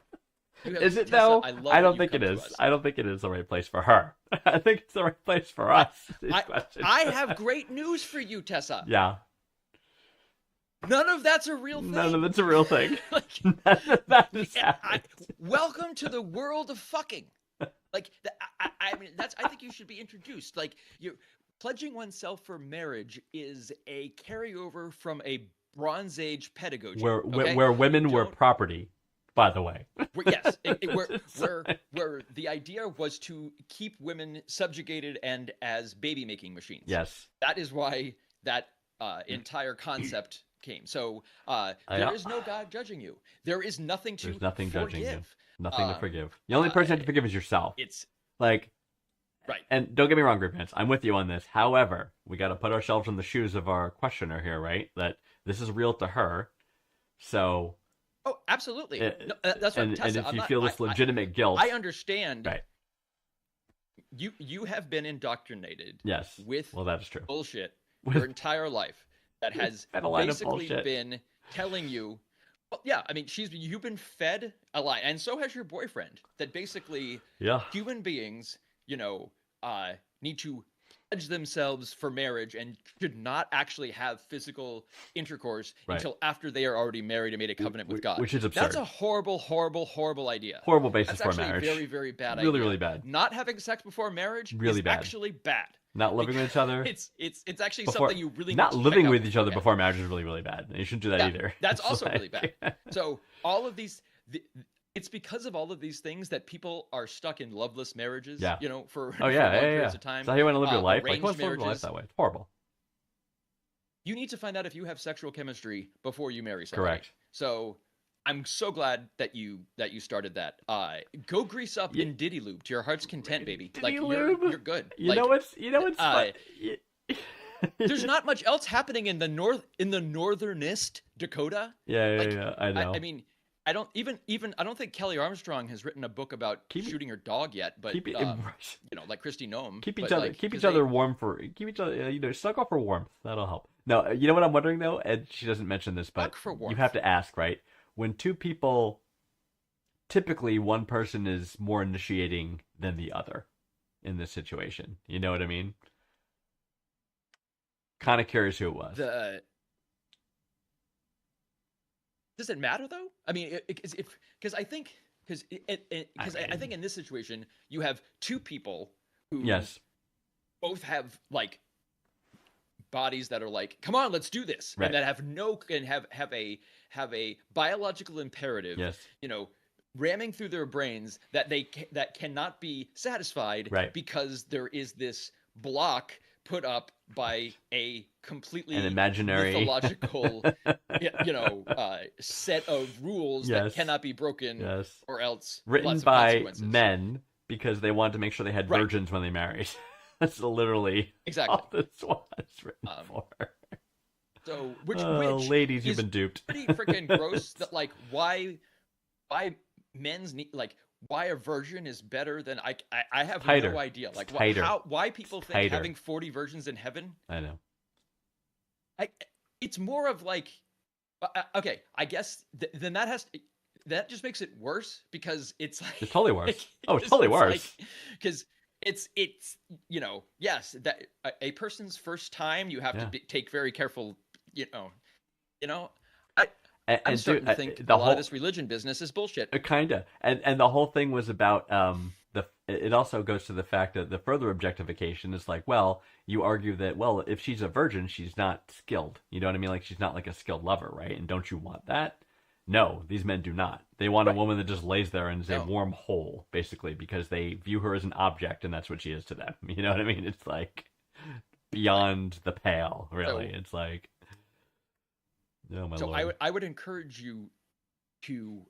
You have- Is it Tessa, though? I, love I that don't you think come it to is. us. I don't think it is the right place for her. I think it's the right place for us. these questions. I have great news for you, Tessa. Yeah. None of that's a real thing. None of it's a real thing. Like, None of that is yeah, happening. welcome to the world of fucking. Like, I mean, I think you should be introduced. Like, you pledging oneself for marriage is a carryover from a Bronze Age pedagogy. Where okay? where women were Don't- property, by the way. Yes, where the idea was to keep women subjugated and as baby making machines. Yes. That is why that entire concept came. So I- there is no God judging you. There is nothing to There's nothing forgive. judging you. Nothing to Uh, forgive. The only person you have to forgive is yourself. It's Like, right. and don't get me wrong, Group Pants, I'm with you on this. However, we got to put ourselves in the shoes of our questioner here, right? That this is real to her. So, Oh, absolutely. Uh, No, that's what and Tessa, if I'm you not- feel this legitimate guilt, I understand. right? You have been indoctrinated Yes. with Well, that's true. bullshit With- your entire life that has Fed a line of basically bullshit. been telling you. Well, yeah, I mean, you've been fed a lie, and so has your boyfriend. That basically Yeah. human beings, need to pledge themselves for marriage and should not actually have physical intercourse Right. until after they are already married and made a covenant with God. Which is That's absurd. a horrible, horrible, horrible idea. Horrible basis That's for actually marriage. a very, very bad Really, idea. really bad. Not having sex before marriage Really is bad. actually bad. Not living with each other. It's actually before- something you really not need to living check out with each other beforehand. before marriage is really, really bad. You shouldn't do that Yeah, either. that's It's also like- really bad. So all of these, it's because of all of these things that people are stuck in loveless marrages. Yeah. For Oh yeah, long yeah, periods yeah. of time. Is that how you want to live your life? Like, arranged who wants to live your life marriages. that way? It's horrible. You need to find out if you have sexual chemistry before you marry somebody. Correct. So I'm so glad that you started that. Go grease up Yeah. in Diddy Lube to your heart's content, baby. Diddy Like Lube? you're good. You Like, know what's fun? there's not much else happening in the northernest Dakota. Yeah, like, yeah, I know. I mean, I don't I don't think Kelly Armstrong has written a book about Keep- shooting her dog yet, but keep it, like Christy Nome. keep but, each other, like, keep 'cause each other warm keep each other, suck off for warmth. That'll help. No, you know what I'm wondering though, and she doesn't mention this, but Suck for you warmth. have to ask, right? When two people, typically one person is more initiating than the other in this situation. You know what I mean? Kind of curious who it was. Does it matter though? I mean, because I think I think in this situation you have two people who Yes, both have like bodies that are like, come on, let's do this, Right. and that have a biological imperative, yes, ramming through their brains that that cannot be satisfied, Right. because there is this block put up by a completely an imaginary mythological set of rules that Yes. cannot be broken, yes, or else written lots of by consequences. men because they wanted to make sure they had Right. virgins when they married. That's literally Exactly. all this was written Um, for. So which Ladies, you've is been duped. pretty freaking gross. That like why men's need like why a virgin is better than I have Tighter. no idea. Like Tighter. why people think Tighter. having 40 virgins in heaven. I know. It's more of like okay, I guess then that just makes it worse because it's like It's totally worse. Oh, it's totally worse. Because it's yes, that a person's first time you have Yeah. to take very careful, you know. I'm And starting dude, to think the a lot whole of this religion business is bullshit. kinda, and the whole thing was about it also goes to the fact that the further objectification is like, well, you argue that, well, if she's a virgin, she's not skilled. You know what I mean? Like, she's not like a skilled lover, right? And don't you want that? No, these men do not. They want a woman that just lays there and is a No. warm hole, basically, because they view her as an object, and that's what she is to them. You know what I mean? It's like beyond the pale, really. So- It's like, oh my So lord. I would encourage you to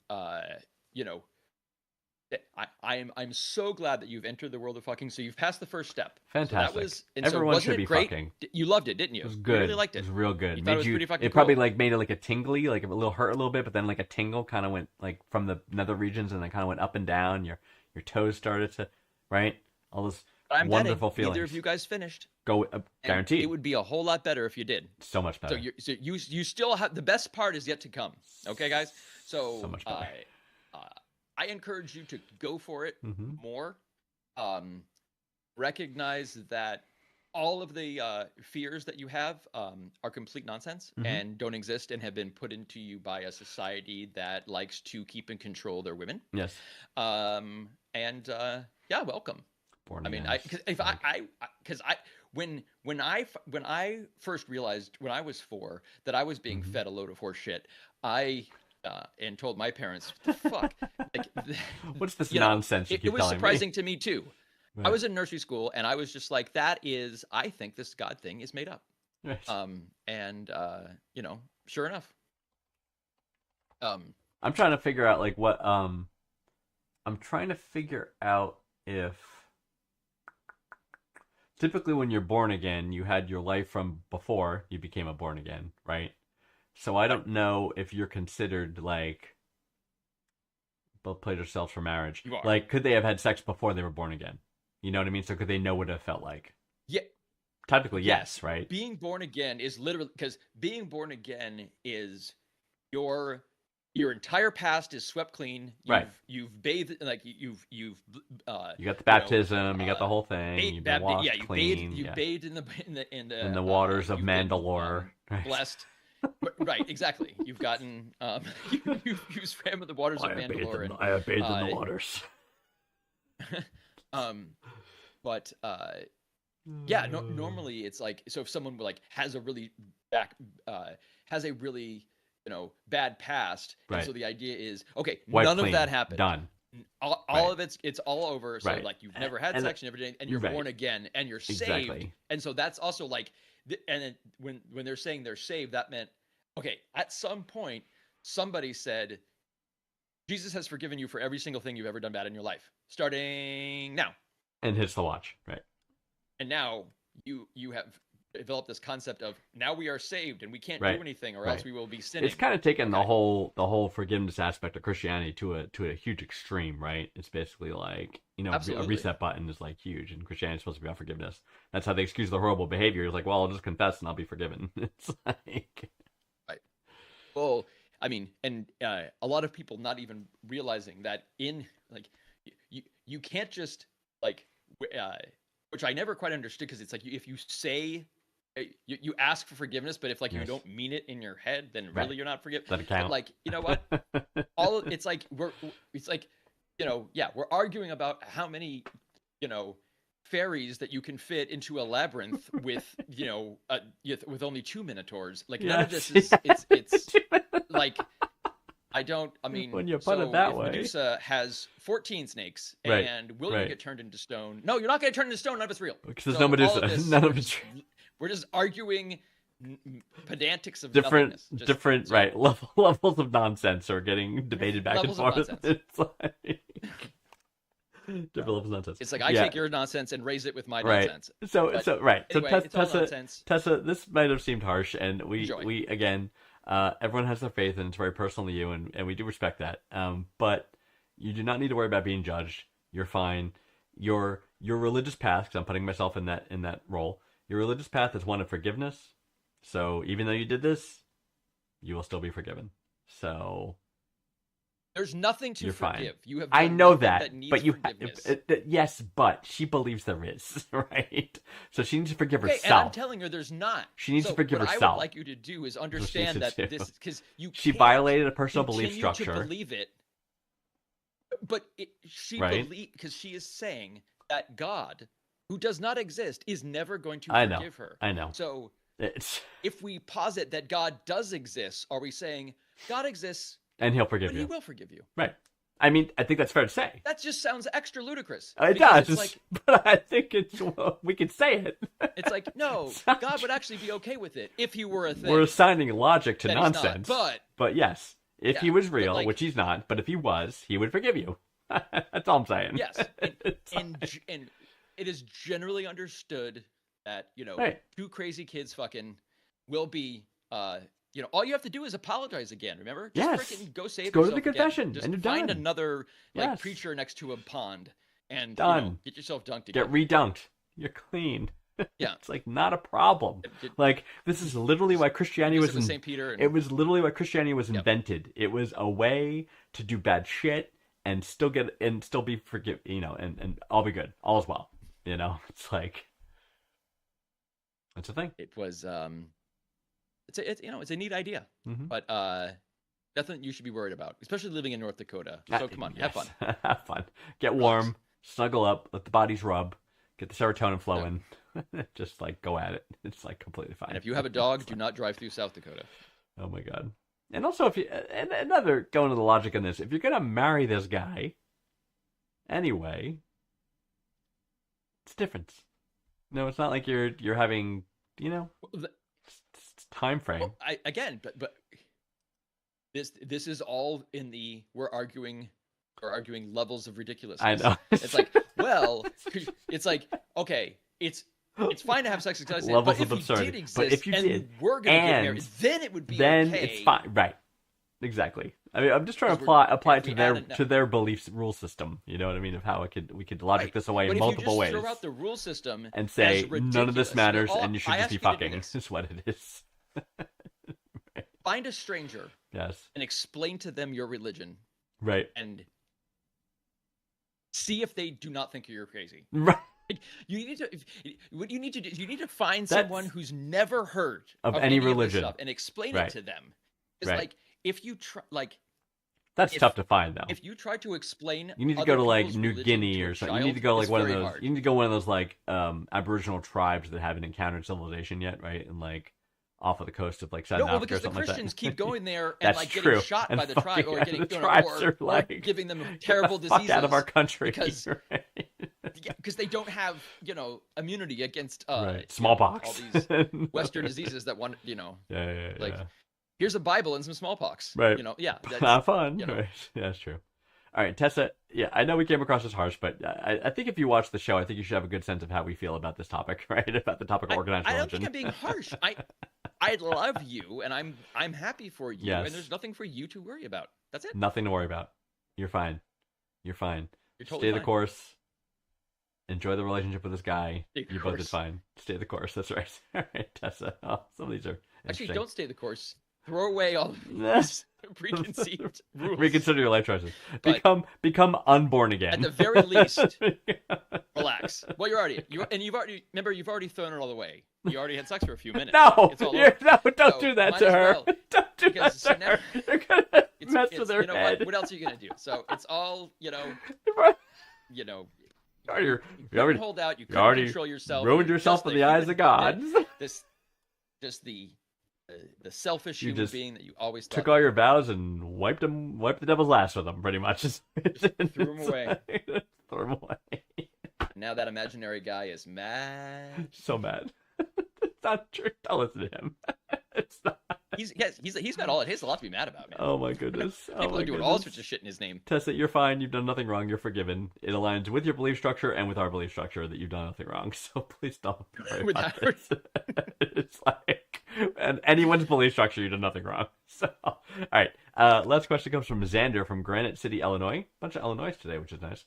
I'm so glad that you've entered the world of fucking. So you've passed the first step. Fantastic. So that was, and Everyone so wasn't should it be great? fucking. You loved it, didn't you? It was You good. really liked it. It was real good. You thought it was Made you. pretty fucking It probably cool. like made it like a tingly, like a little hurt a little bit, but then like a tingle kind of went like from the nether regions, and then kind of went up and down. Your toes started to, right? All this But I'm wonderful betting feelings. neither of you guys finished. Go And guaranteed. It would be a whole lot better if you did. So much better. So you still have the best part is yet to come. Okay, guys. So So much better. I encourage you to go for it hmm more. Recognize that all of the fears that you have are complete nonsense Mhm. and don't exist and have been put into you by a society that likes to keep and control their women. Yes. Yeah, welcome. Born I mean, again. because if because when I first realized when I was 4 that I was being Mhm. fed a load of horse shit, I and told my parents, "What the fuck?" Like, What's this you know, nonsense you it keep was telling surprising to me too. me? I was in nursery school and I was just like, "That is, I think this God thing is made up." Right. Sure enough. I'm trying to figure out like what I'm trying to figure out if typically when you're born again, you had your life from before you became a born again, right? So I don't know if you're considered like both played yourselves for marriage. You are. Like, could they have had sex before they were born again? You know what I mean? So could they know what it felt like? Yeah. Technically, yes, right? Being born again is literally because being born again is your entire past is swept clean. Right. You've bathed like you've You got the baptism, you got the whole thing, bathed- you've been washed you clean, bathed, you yeah. bathed in the waters of you've been, Mandalore. Right. blessed. Right, exactly. You've gotten you swam with the waters of Mandalore and I have bathed in uh, the waters. but yeah, normally it's like, so if someone like has a really bad past, and Right. so the idea is okay, Wipe none clean. of that happened. Done. All Right. of it's all over. So Right. like you've never had And- sex, you never did, and you're right. born again, and you're saved. Exactly. And so that's also like, and then when they're saying they're saved, that meant okay. At some point, somebody said, Jesus has forgiven you for every single thing you've ever done bad in your life, starting now. And hits the watch. Right. And now you have developed this concept of now we are saved and we can't Right. do anything or Right. else we will be sinning. It's kind of taken the Okay. whole forgiveness aspect of Christianity to a huge extreme, right? It's basically like, a Absolutely. reset button is like huge, and Christianity is supposed to be about forgiveness. That's how they excuse the horrible behavior. It's like, well, I'll just confess and I'll be forgiven. It's like, Well, I mean, and a lot of people not even realizing that in like you can't just like which I never quite understood, because it's like if you say you ask for forgiveness, but if like you Yes. don't mean it in your head, then Right. really you're not forgiven. does that But count? like, you know what? It's like we're arguing about how many fairies that you can fit into a labyrinth with with only 2 minotaurs. Like none of this is it's like I mean, When you put it so that if way. Medusa has 14 snakes, Right, and will right. you get turned into stone? No, you're not going to turn into stone. None of it's real. Because there's So no all Medusa. of this, None of we're it's just- We're just arguing pedantics of different, nothingness. Just- different, so- right? Levels of nonsense are getting debated back and Levels of forth. nonsense. It's like, Different levels of nonsense. It's like I Yeah. take your nonsense and raise it with my Right. nonsense. So But right. Anyway, So it's all Tessa, nonsense. this might have seemed harsh, and Enjoy. we again, everyone has their faith, and it's very personal to you, and we do respect that. But you do not need to worry about being judged. You're fine. Your religious path, because I'm putting myself in that role. Your religious path is one of forgiveness. So even though you did this, you will still be forgiven. So There's nothing to You're fine. forgive. You have I done know nothing that, needs but you forgiveness. yes, but she believes there is, right? So she needs to forgive Okay, and I'm herself. telling her there's not. She needs to So forgive what I herself. would like you to do is she understand needs that to do. this because you She can't violated a personal belief continue structure. to believe it, but she Right. because she is saying that God, who does not exist, is never going to I know. forgive her. I know. So It's if we posit that God does exist, are we saying God exists, and he'll forgive but He you. will forgive you? Right. I mean, I think that's fair to say. That just sounds extra ludicrous. It because does, It's like but I think it's we could say it. it's like no, It's not God would actually be okay with it if He were a thing. We're assigning logic to that he's not, nonsense. but yes, if Yeah, he was but, real, like- which he's not, but if he was, he would forgive you. That's all I'm saying. yes, and it is generally understood that Right. two crazy kids fucking will be all you have to do is apologize again. Remember? Just Yes. freaking go save Just go to the yourself again. confession, Just and you're find done. another Yes. preacher next to a pond and Done. get yourself dunked again. Get redunked. You're clean. Yeah. It's like not a problem. Like this is literally why Christianity was Visit with St. Peter. And, it was literally why Christianity was Yep. invented. It was a way to do bad shit and still be forgive, and all be good. All is well. It's like that's a thing. it was it's a neat idea, Mhm. but nothing you should be worried about, especially living in North Dakota. So come on, have fun. Have fun. Get warm, snuggle up, let the bodies rub, get the serotonin flowing. Just like go at it. It's like completely fine. And if you have a dog, do not drive through South Dakota. Oh my god. And also if you and another going to the logic in this, if you're gonna marry this guy anyway, it's different. No, it's not like you're having, Well, time frame. Well, but this is all in the we're arguing levels of ridiculousness. I know. It's like, well, it's like, okay, it's fine to have sex exist, Levels but of if absurdity. you did exist But if you and did, we're gonna get and married, then it would be then okay. it's fine. Right. Exactly. I mean, I'm just trying to Because apply if it we to add it now- their beliefs rule system. You know what I mean? Of how we could logic Right. this away But in if you multiple just ways throw out the rule system and say as none of this ridiculous, matters all- and you should I just ask be you to do fucking. this. Is what it is. Find a stranger Yes. and explain to them your religion Right. and see if they do not think you're crazy. Right. You need to. What you need to do is you need to find That's- someone who's never heard Of any this religion. stuff and explain Right. it to them. It's Right. like if you try, That's if- tough to find though. if you try to explain, You need to other go to like people's New religion Guinea to a or something. You child, need to go like it's one of very those. hard. You need to go one of those like Aboriginal tribes that haven't encountered civilization yet, right? And like off of the coast of like Southern No, well, Africa because or the something Christians like that. keep going there and That's like true. getting shot And by the tribe or fucking- getting the tribes or are like, giving them Get terrible the fuck diseases out of our country because- right? because they don't have immunity against Right. Smallpox. all these Western diseases that want Yeah. like, here's a Bible and some smallpox. Right. That's, Not fun. you know. Right. Yeah, that's true. All right, Tessa. Yeah, I know we came across as harsh, but I think if you watch the show, I think you should have a good sense of how we feel about this topic, right? About the topic of organized I don't religion. think I'm being harsh. I love you and I'm happy for you Yes. and there's nothing for you to worry about. That's it. Nothing to worry about. You're fine. You're fine. You're totally Stay the fine. course. Enjoy the relationship with this guy. Stay the You both did course. fine. Stay the course. That's right. All right, Tessa. Oh, some of these are Actually, interesting. don't stay the course. Throw away all of these preconceived rules. Reconsider your life choices. But- Become unborn again. At the very least, relax. Well, you've already thrown it all away. You already had sex for a few minutes. No, It's all you're- over. no, don't So, do that might to as her. well. Don't do Because that to now- her. You're gonna mess with her you know head. what else are you gonna do? So it's all you You couldn't already hold out. You couldn't already control yourself. ruined You're yourself just in a the eyes of human God. being. Just the selfish You human just being that you always thought. Took all your vows and wiped the devil's ass with them, pretty much. threw 'em away. Threw 'em away. Now that imaginary guy is mad. So mad. It's not true. Don't listen to him. It's not. he's got all. He has a lot to be mad about, man. Oh my goodness. Oh People my are doing goodness. all sorts of shit in his name. Tessa, you're fine. You've done nothing wrong. You're forgiven. It aligns with your belief structure and with our belief structure that you've done nothing wrong. So please don't worry With about that- this. It's like, and anyone's belief structure, you've done nothing wrong. So, all right. Last question comes from Xander from Granite City, Illinois. Bunch of Illinois today, which is nice.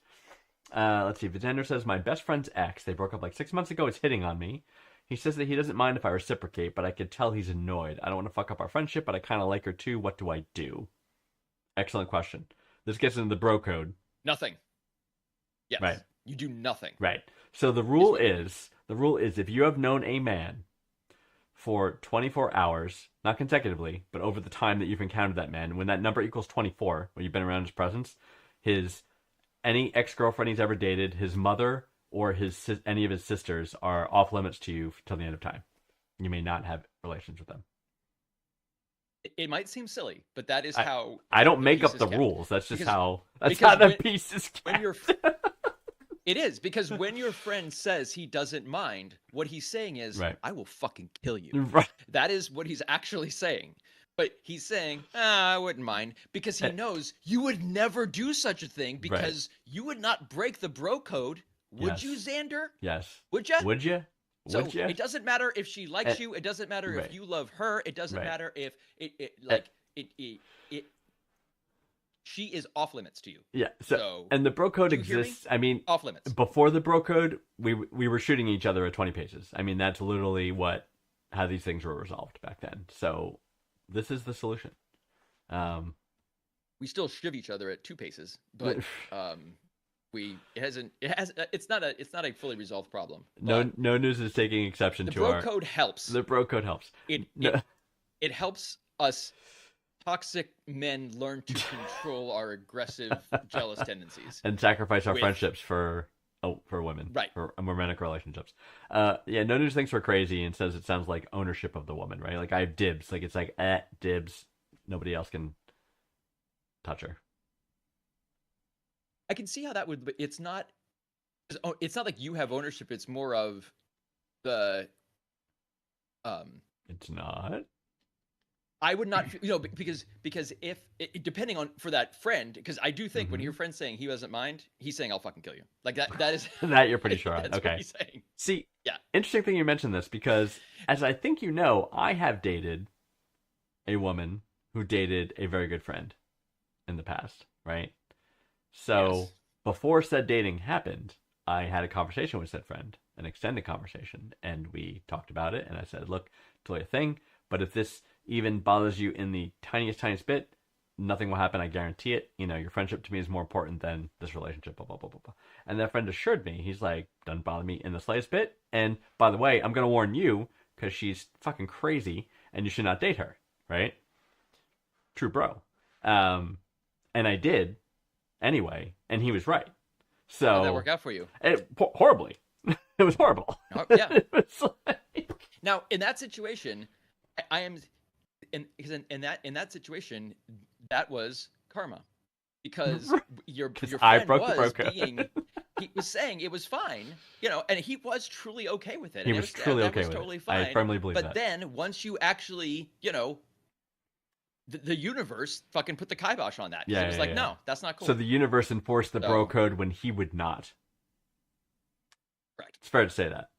Let's see. Xander says, my best friend's ex, they broke up like 6 months ago, is hitting on me. He says that he doesn't mind if I reciprocate, but I could tell he's annoyed. I don't want to fuck up our friendship, but I kind of like her too. What do I do? Excellent question. This gets into the bro code. Nothing. Yes. Right. You do nothing. Right. So the rule is if you have known a man for 24 hours, not consecutively, but over the time that you've encountered that man, when that number equals 24, when you've been around his presence, any ex-girlfriend he's ever dated, his mother, or any of his sisters are off limits to you till the end of time. You may not have relations with them. It might seem silly, but that is how I don't the make up piece the is kept. rules. That's just Because- how. That's because how the when- piece is kept. When you're, it is because when your friend says he doesn't mind, what he's saying is, Right. "I will fucking kill you." Right. That is what he's actually saying. But he's saying, I wouldn't mind, because he knows you would never do such a thing, because you would not break the bro code. Would Yes. you, Xander? Yes. Would you? Would you? So Would you? it doesn't matter if she likes you. It doesn't matter right. if you love her. It doesn't Right. matter if she is off limits to you. Yeah. So, and the bro code do you hear me? exists. I mean, Off limits. before the bro code, we were shooting each other at 20 paces. I mean, that's literally how these things were resolved back then. So this is the solution. We still shiv each other at 2 paces, but it's not a fully resolved problem. No But news is taking exception the to bro our code helps. The bro code helps. It helps us toxic men learn to control our aggressive, jealous tendencies. And sacrifice our with- friendships for women, Right. For romantic relationships. No news thinks we're crazy and says it sounds like ownership of the woman, right? Like I have dibs. Like it's like dibs. Nobody else can touch her. I can see how that would. But it's not like you have ownership. It's more of the. It's not. I would not, because if depending on for that friend, because I do think when your friend's saying he doesn't mind, he's saying I'll fucking kill you. Like that is That you're pretty sure on. that's Okay. what he's saying. See, Yeah. Interesting thing you mentioned this because, as I think you know, I have dated a woman who dated a very good friend in the past, right? So Yes. before said dating happened, I had a conversation with said friend, an extended conversation, and we talked about it. And I said, "Look, totally a thing, but if this even bothers you in the tiniest bit, nothing will happen. I guarantee it. Your friendship to me is more important than this relationship." Blah blah blah blah blah. And that friend assured me, he's like, "Doesn't bother me in the slightest bit. And by the way, I'm gonna warn you because she's fucking crazy, and you should not date her." Right? True, bro. And I did anyway, and he was right. So How did that work out for you? horribly. It was horrible. Oh, yeah. It was like... Now, in that situation, I am in that situation, that was karma, because your I friend broke the bro was code. he was saying it was fine, and he was truly okay with it. He and was truly that okay was with totally it. fine. I firmly believe but that. then once you actually, the universe fucking put the kibosh on that. 'Cause Yeah, it was yeah, like, yeah. no, that's not cool. So the universe enforced the bro So- code when he would not. Correct. It's fair to say that.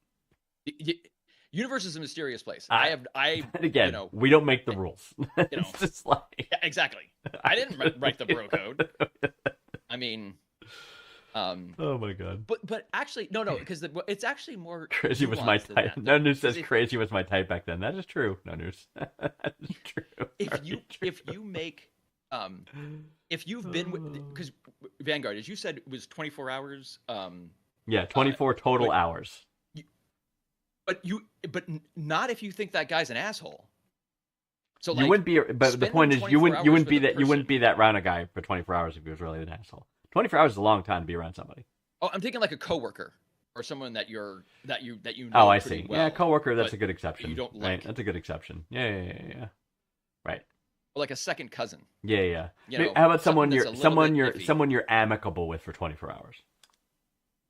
Universe is a mysterious place. And again, you we don't make the rules. know. It's just like Yeah, exactly. I didn't write the bro code. I mean, oh my god. but actually, no, because it's actually more Crazy was my nuanced than type. that. No news says Because crazy was my type back then. That is true. No news. That is true. if you Very true. if you make if you've been because Vanguard, as you said, it was 24 hours. Yeah, 24 total wait. hours. But not if you think that guy's an asshole. So You wouldn't be, but the spending point is, you 24 wouldn't hours be with a that. You wouldn't person- be that round a guy for 24 hours if he was really an asshole. 24 hours is a long time to be around somebody. Oh, I'm thinking like a coworker or someone that you know. Oh, I pretty see. well, Yeah, coworker. That's but a good exception. you don't right? like. That's a good exception. Yeah. Right. Or like a second cousin. Yeah. You Maybe- know, how about someone that's you're a little bit iffy. someone you're amicable with for 24 hours?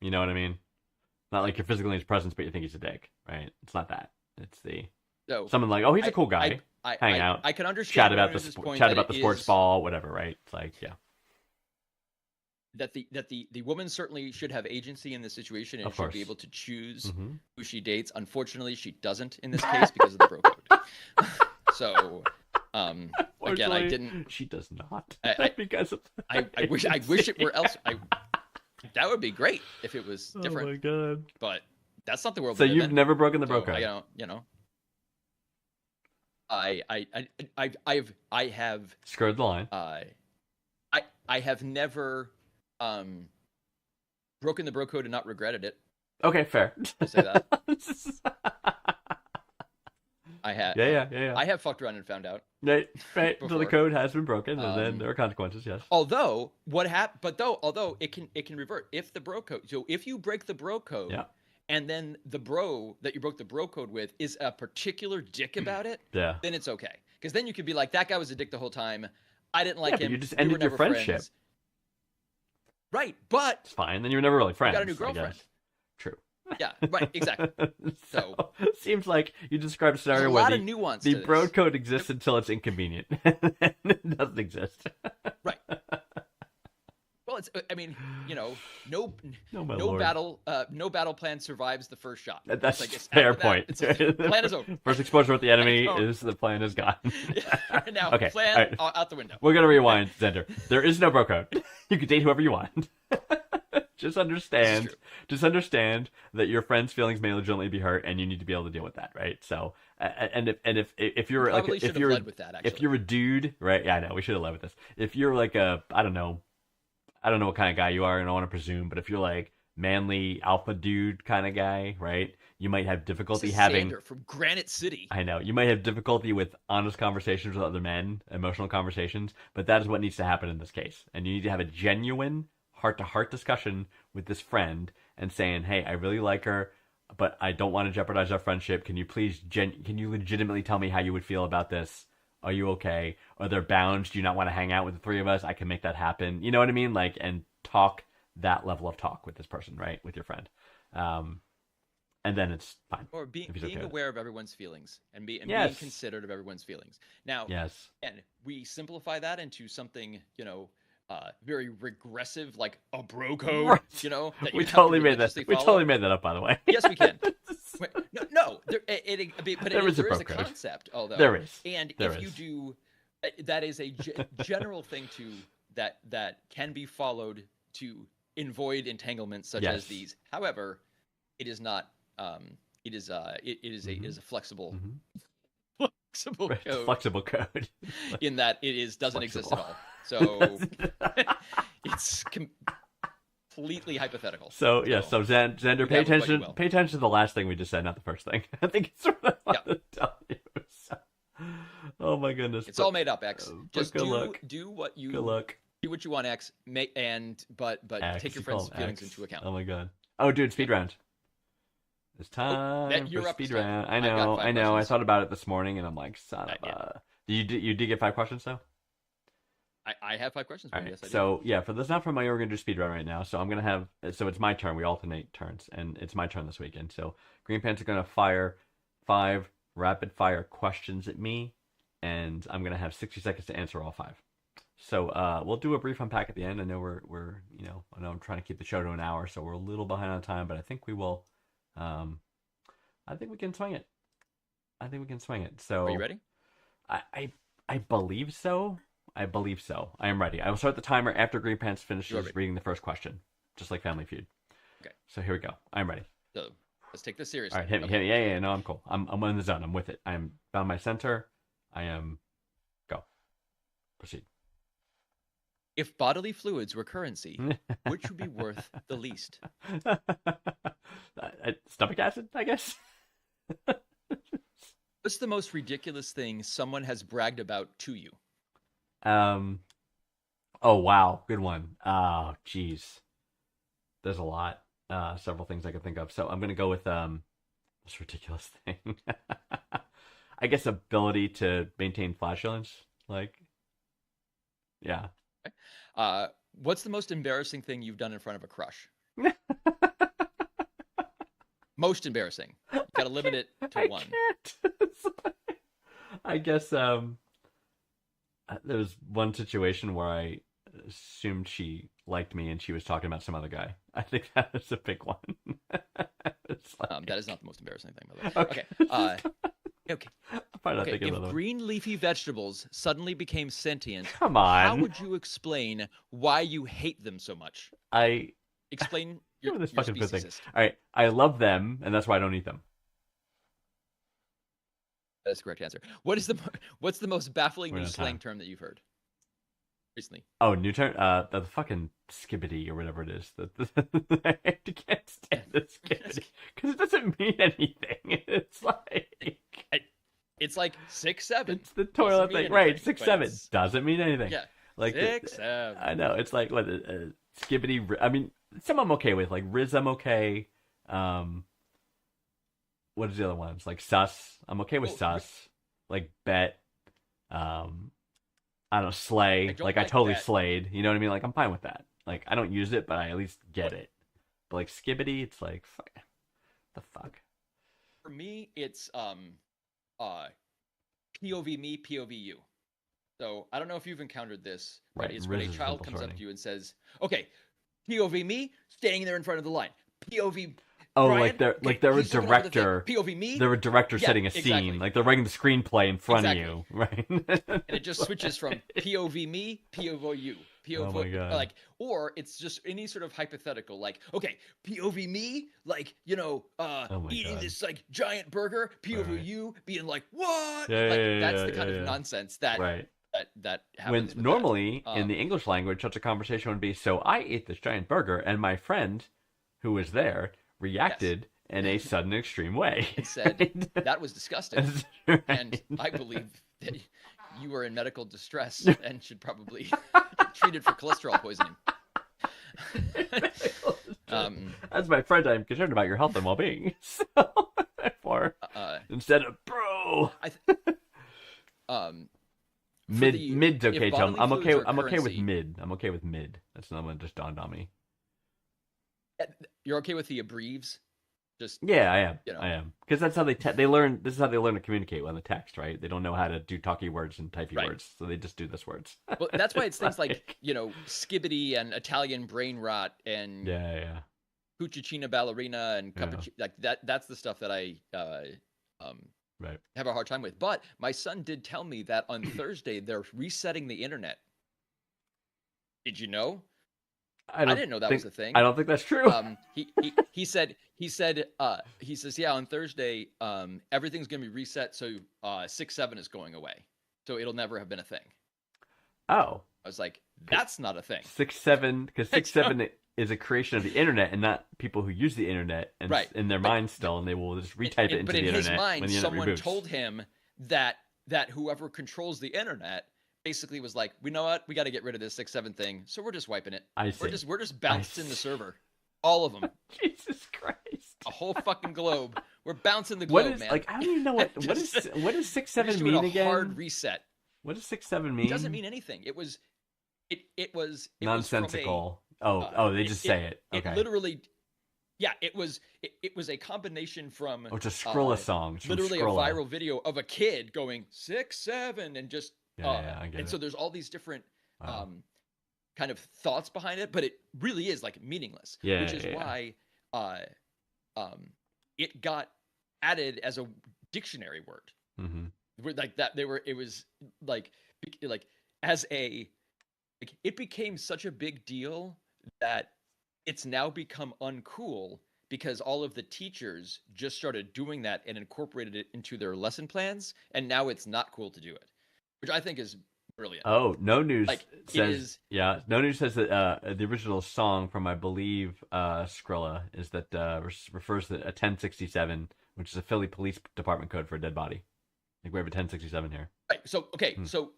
You know what I mean? Not like you're physically in his presence, but you think he's a dick, right? It's not that. It's the So Someone like, oh, he's a I, cool guy. Hang out, I can understand chat about Mariners' point chat that about the it sports is- ball, whatever, right? It's like, yeah, that the woman certainly should have agency in this situation and Of should be course. able to choose Mhm. who she dates. Unfortunately, she doesn't in this case because of the bro code. So, again, I Fortunately, didn't. She does not I- because of. I wish it were else. That would be great if it was different, Oh my god! but that's not the world. So we live you've in. never broken the bro So, code? I have Skirted the line. I have never broken the bro code and not regretted it. Okay, fair. I'll say that. I had. yeah. I have fucked around and found out. Right. So the Before. code has been broken, and then Um, there are consequences. Yes. Although although it can revert if the bro code. So if you break the bro code, Yeah. and then the bro that you broke the bro code with is a particular dick about it, Yeah. then it's okay. Because then you could be like, that guy was a dick the whole time. I didn't like Yeah, but him. you just We were ended your never friendship. friends. Right, but It's fine. Then you were never really friends. got a new I girlfriend. guess. True. Yeah, right, exactly. so seems like you described a There's scenario a where lot the, of nuance. the to this. bro code exists until it's inconvenient. It doesn't exist. Right. Well, it's. I mean, no No, my lord. no battle plan survives the first shot. That's It's a fair after that, point. it's like, plan is over. First exposure with the enemy over. is the plan is gone. Now, Okay, plan all right. out the window. We're gonna rewind, Zender. There is no bro code. You can date whoever you want. Just understand. true. Just understand that your friend's feelings may legitimately be hurt, and you need to be able to deal with that, right? So, if you're like Probably should if have you're led with that. Actually, if you're a dude, right? Yeah, I know we should have led with this. If you're like I don't know what kind of guy you are, and I don't want to presume, but if you're like manly alpha dude kind of guy, right? You might have difficulty This is having. Xander from Granite City. I know you might have difficulty with honest conversations with other men, emotional conversations, but that is what needs to happen in this case. And you need to have a genuine heart-to-heart discussion with this friend and saying, "Hey, I really like her, but I don't want to jeopardize our friendship. Can you please, can you legitimately tell me how you would feel about this? Are you okay? Are there bounds? Do you not want to hang out with the three of us? I can make that happen." You know what I mean? Like, and talk that level of talk with this person, right? With your friend. And then it's fine. Or being if he's okay with it. aware of everyone's feelings and being Yes. considerate of everyone's feelings. Now, Yes. and we simplify that into something, very regressive, like a bro code. Right. That you We have to totally made that. religiously We follow. totally made that up, by the way. Yes, we can. Wait, no. But There is a there bro is a code. concept, although There is. And There if you is. do, that is a general thing that can be followed to avoid entanglements such Yes. as these. However, it is not. It is a flexible Mhm. flexible Right, code flexible code. in that it doesn't exist at Flexible. all. So it's completely hypothetical. So yeah, so Xander, You pay have it, but you attention. will. Pay attention to the last thing we just said, not the first thing. I think it's what I want to tell you. So, oh my goodness, It's all made up, X. but Just good luck. do what you Good luck. do what you want, X. But X, take your you call friends' him feelings X. into account. Oh my god. Oh, dude, speed round. It's time you're for up to speed start. round. I I've got know. 5 I know. I questions. thought about it this morning, and I'm like, son Not of yet. a. You did get 5 questions though? I have 5 questions for All you. right. Yes, I do. So yeah, for those not familiar, we're gonna do speed round right now. So I'm gonna have. So it's my turn. We alternate turns, and it's my turn this weekend. So Green Pants are gonna fire 5 rapid fire questions at me, and I'm gonna have 60 seconds to answer all 5. So we'll do a brief unpack at the end. I know we're I know I'm trying to keep the show to an hour, so we're a little behind on time, but I think we will. I think we can swing it. So Are you ready? I believe so. I am ready. I will start the timer after Green Pants You are finishes ready. reading the first question, just like Family Feud. Okay. So here we go. I'm ready. So let's take this seriously. All right, hit me. Okay. Yeah. No, I'm cool. I'm in the zone. I'm with it. I'm found my center. I am. Go. Proceed. If bodily fluids were currency, which would be worth the least? Stomach acid, I guess. What's the most ridiculous thing someone has bragged about to you? Oh wow, good one. Oh geez, there's a lot. Several things I can think of. So I'm gonna go with this ridiculous thing. I guess ability to maintain flatulence. Like, yeah. What's the most embarrassing thing you've done in front of a crush? Most embarrassing. You gotta limit it to I one. can't. I guess there was one situation where I assumed she liked me and she was talking about some other guy. I think that was a big one. It's like, That is not the most embarrassing thing, by the way. okay. Okay. I'm probably not Okay. thinking If of another one. green leafy vegetables suddenly became sentient, Come how on. would you explain why you hate them so much? I Explain Give your, me this your fucking thing. speciesist. All right, I love them, and that's why I don't eat them. That's the correct answer. What's the most baffling We're new out of slang time. term that you've heard recently? Oh, new term. The fucking skibbity or whatever it is. I can't stand the skibbity because it doesn't mean anything. It's like It's like 6'7". it's the Doesn't toilet mean thing, right? anything, 6'7" but it's- doesn't mean anything. Yeah. Like 6'7". I know it's like what skibbity. I mean, some I'm okay with. Like Riz, I'm okay. What is the other ones? Like sus, I'm okay with Oh, sus. Like bet. I don't know, slay. I don't Like I like totally bet. slayed. You know what I mean? Like I'm fine with that. Like I don't use it, but I at least get it. But like skibbity, it's like fuck. The fuck. For me, it's POV me, POV you. So I don't know if you've encountered this, but Right, it's when Riz a is child simple comes up sorting. to you and says, "Okay, POV me, standing there in front of the line. POV Oh, Brian, like they're okay, like they're a he's looking over the thing. director. POV me, They're a director Yeah, setting a scene. exactly. Like they're writing the screenplay in front Exactly. of you, right? and it just switches from POV me, POV you, POV Oh my God. like, or it's just any sort of hypothetical, like, okay, POV me, like, Oh my eating God. this like giant burger, POV Right. you being like, what? Yeah, like, yeah, that's yeah, the kind yeah, of yeah. nonsense that Right. that happens. When with that. normally in Um, the English language, such a conversation would be, so I ate this giant burger, and my friend who was there reacted in a sudden extreme way. It said that was disgusting, Right. and I believe that you are in medical distress and should probably get treated for cholesterol poisoning. As my friend, I'm concerned about your health and well-being. So, therefore, instead of bro, mid's okay, if Tom. bodily I'm fluids okay. are I'm okay with currency- mid. I'm okay with mid. That's another one that just dawned on me. You're okay with the abreves? Just Yeah, I am. You know. I am because that's how they learn. This is how they learn to communicate on the text, right? They don't know how to do talky words and typey Right. words, so they just do this words. well, that's why it's things like skibbity and Italian brain rot and yeah. Cucicina ballerina and Yeah. like that. That's the stuff that I Right. have a hard time with. But my son did tell me that on Thursday they're resetting the internet. Did you know? I didn't know that was a thing. I don't think that's true. He said yeah, on Thursday everything's gonna be reset, so 6-7 is going away, so it'll never have been a thing. Oh, I was like, that's not a thing. 6-7, because 6-7 is a creation of the internet and not people who use the internet and Right. in their mind still, and they will just retype it into But the in internet his mind, when the internet someone reboots. told him that whoever controls the internet basically was like, we know what, we got to get rid of this 6-7 thing, so we're just wiping it. I see. We're just bounced in the see. server, all of them, Jesus Christ! a whole fucking globe. We're bouncing the What globe, is man. like? I don't even know what Just- what does We're 6-7 just doing mean a again? hard reset. What does 6-7 mean? It doesn't mean anything. It was nonsensical. They it- just say it. Okay. It literally, yeah, it was a combination from it's a Skrilla song. It's from literally a Skrilla. viral video of a kid going 6-7 and just Yeah, I get and it. so there's all these different Wow. kind of thoughts behind it, but it really is like meaningless. Yeah, which is yeah. why it got added as a dictionary word. Mhm. Like that it was like as a like it became such a big deal that it's now become uncool because all of the teachers just started doing that and incorporated it into their lesson plans, and now it's not cool to do it, which I think is brilliant. Oh, No News Like, it says is- yeah. No News says that the original song from I believe Skrilla is that refers to a 1067, which is a Philly Police Department code for a dead body. Like we have a 1067 here. Right. So okay, Hmm. so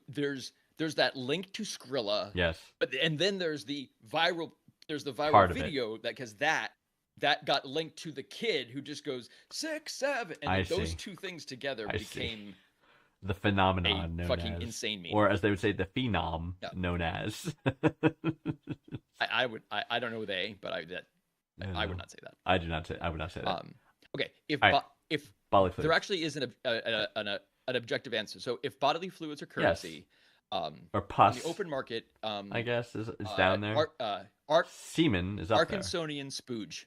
there's that link to Skrilla, Yes. but and then there's the viral Part of it. video because that got linked to the kid who just goes 6-7, and I those see. two things together I see. became The phenomenon a known fucking as, insane meme. or as they would say, the phenom Yeah. known as. I don't know they, but I would not say that. I do not say. I would not say that. Okay, if All right. if Bodily fluids. there actually is an objective answer. So if bodily fluids are currency, or in pus, the open market, I guess, is down there. Semen is up there. Arkansonian spooge.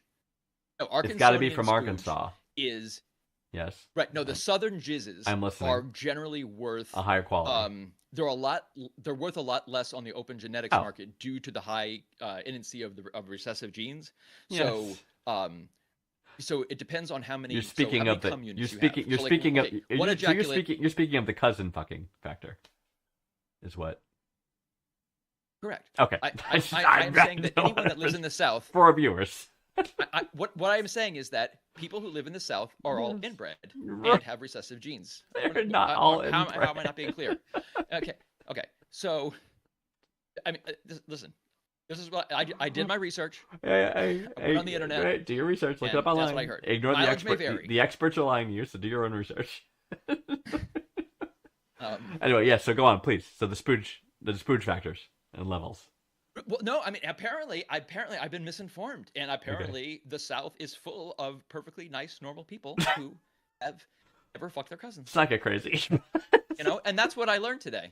No, It's got to be Arkansonian from spooge Arkansas. Is Yes. right. No, the southern jizzes I'm listening. are generally worth A higher quality. they're worth a lot less on the open genetics market due to the high incidence of recessive genes. So Yes. so it depends on how many. You're speaking of the. You're speaking. You're speaking of. You're speaking of the cousin fucking factor. Is what? Correct. Okay. I'm saying that anyone that lives in the South. For our viewers. What I'm saying is that people who live in the South are all inbred Right. and have recessive genes. They're not all how inbred. am I not being clear? Okay. So, I mean, listen. This is what I did my research. I went on the internet, Right, do your research. Look it and up online. that's what I heard. Ignore the Mileage may expert. vary. The experts are lying to you, so do your own research. Um, Anyway, yeah. So go on, please. So the spooge factors and levels. Well, no, I mean, apparently I've been misinformed, and apparently the South is full of perfectly nice, normal people who have never fucked their cousins. Let's not get crazy. You know, and that's what I learned today.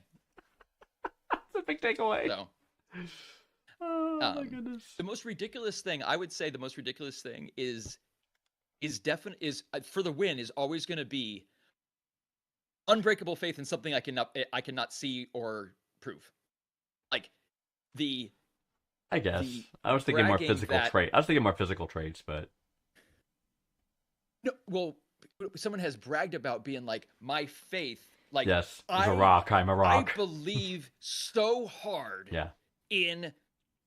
That's a big takeaway. So, Oh my goodness. the most ridiculous thing I would say, the most ridiculous thing is for the win is always going to be unbreakable faith in something I cannot see or prove, like. I guess the I was thinking more bragging physical that- trait. I was thinking more physical traits, but No, well, someone has bragged about being like my faith. Like yes, as a rock, I'm a rock. I believe so hard Yeah, in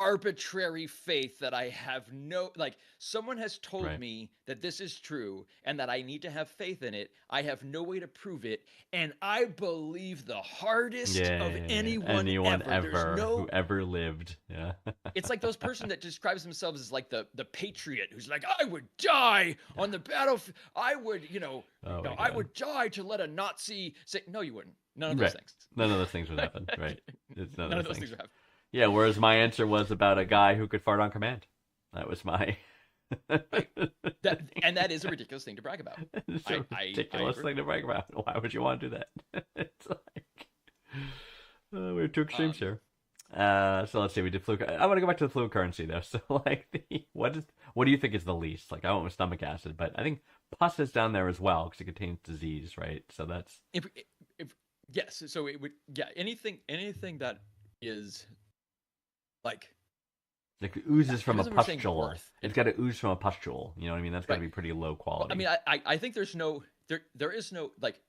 arbitrary faith that I have no like. Someone has told Right. me that this is true and that I need to have faith in it. I have no way to prove it, and I believe the hardest yeah. of anyone ever. ever There's no who ever lived. Yeah, It's like those person that describes themselves as like the patriot who's like, I would die on the battlefield. I would, Oh my I God. would die to let a Nazi say, no, you wouldn't. None of those Right. things. None of those things would happen. Right? It's none, None of those things. would happen. Yeah. Whereas my answer was about a guy who could fart on command. That was my. That is a ridiculous thing to brag about. It's a I ridiculous agree. thing to brag about. Why would you want to do that? It's like we have two extremes here. So let's see. We did fluid. I want to go back to the fluid currency though. So like, what do you think is the least? Like, I went with stomach acid, but I think pus is down there as well because it contains disease, right? So that's If yes, so it would anything that is like like it oozes from a depends on what we're saying pustule. worth. It's got to ooze from a pustule. You know what I mean? That's got to Right. be pretty low quality. I mean, I think there's no there is no like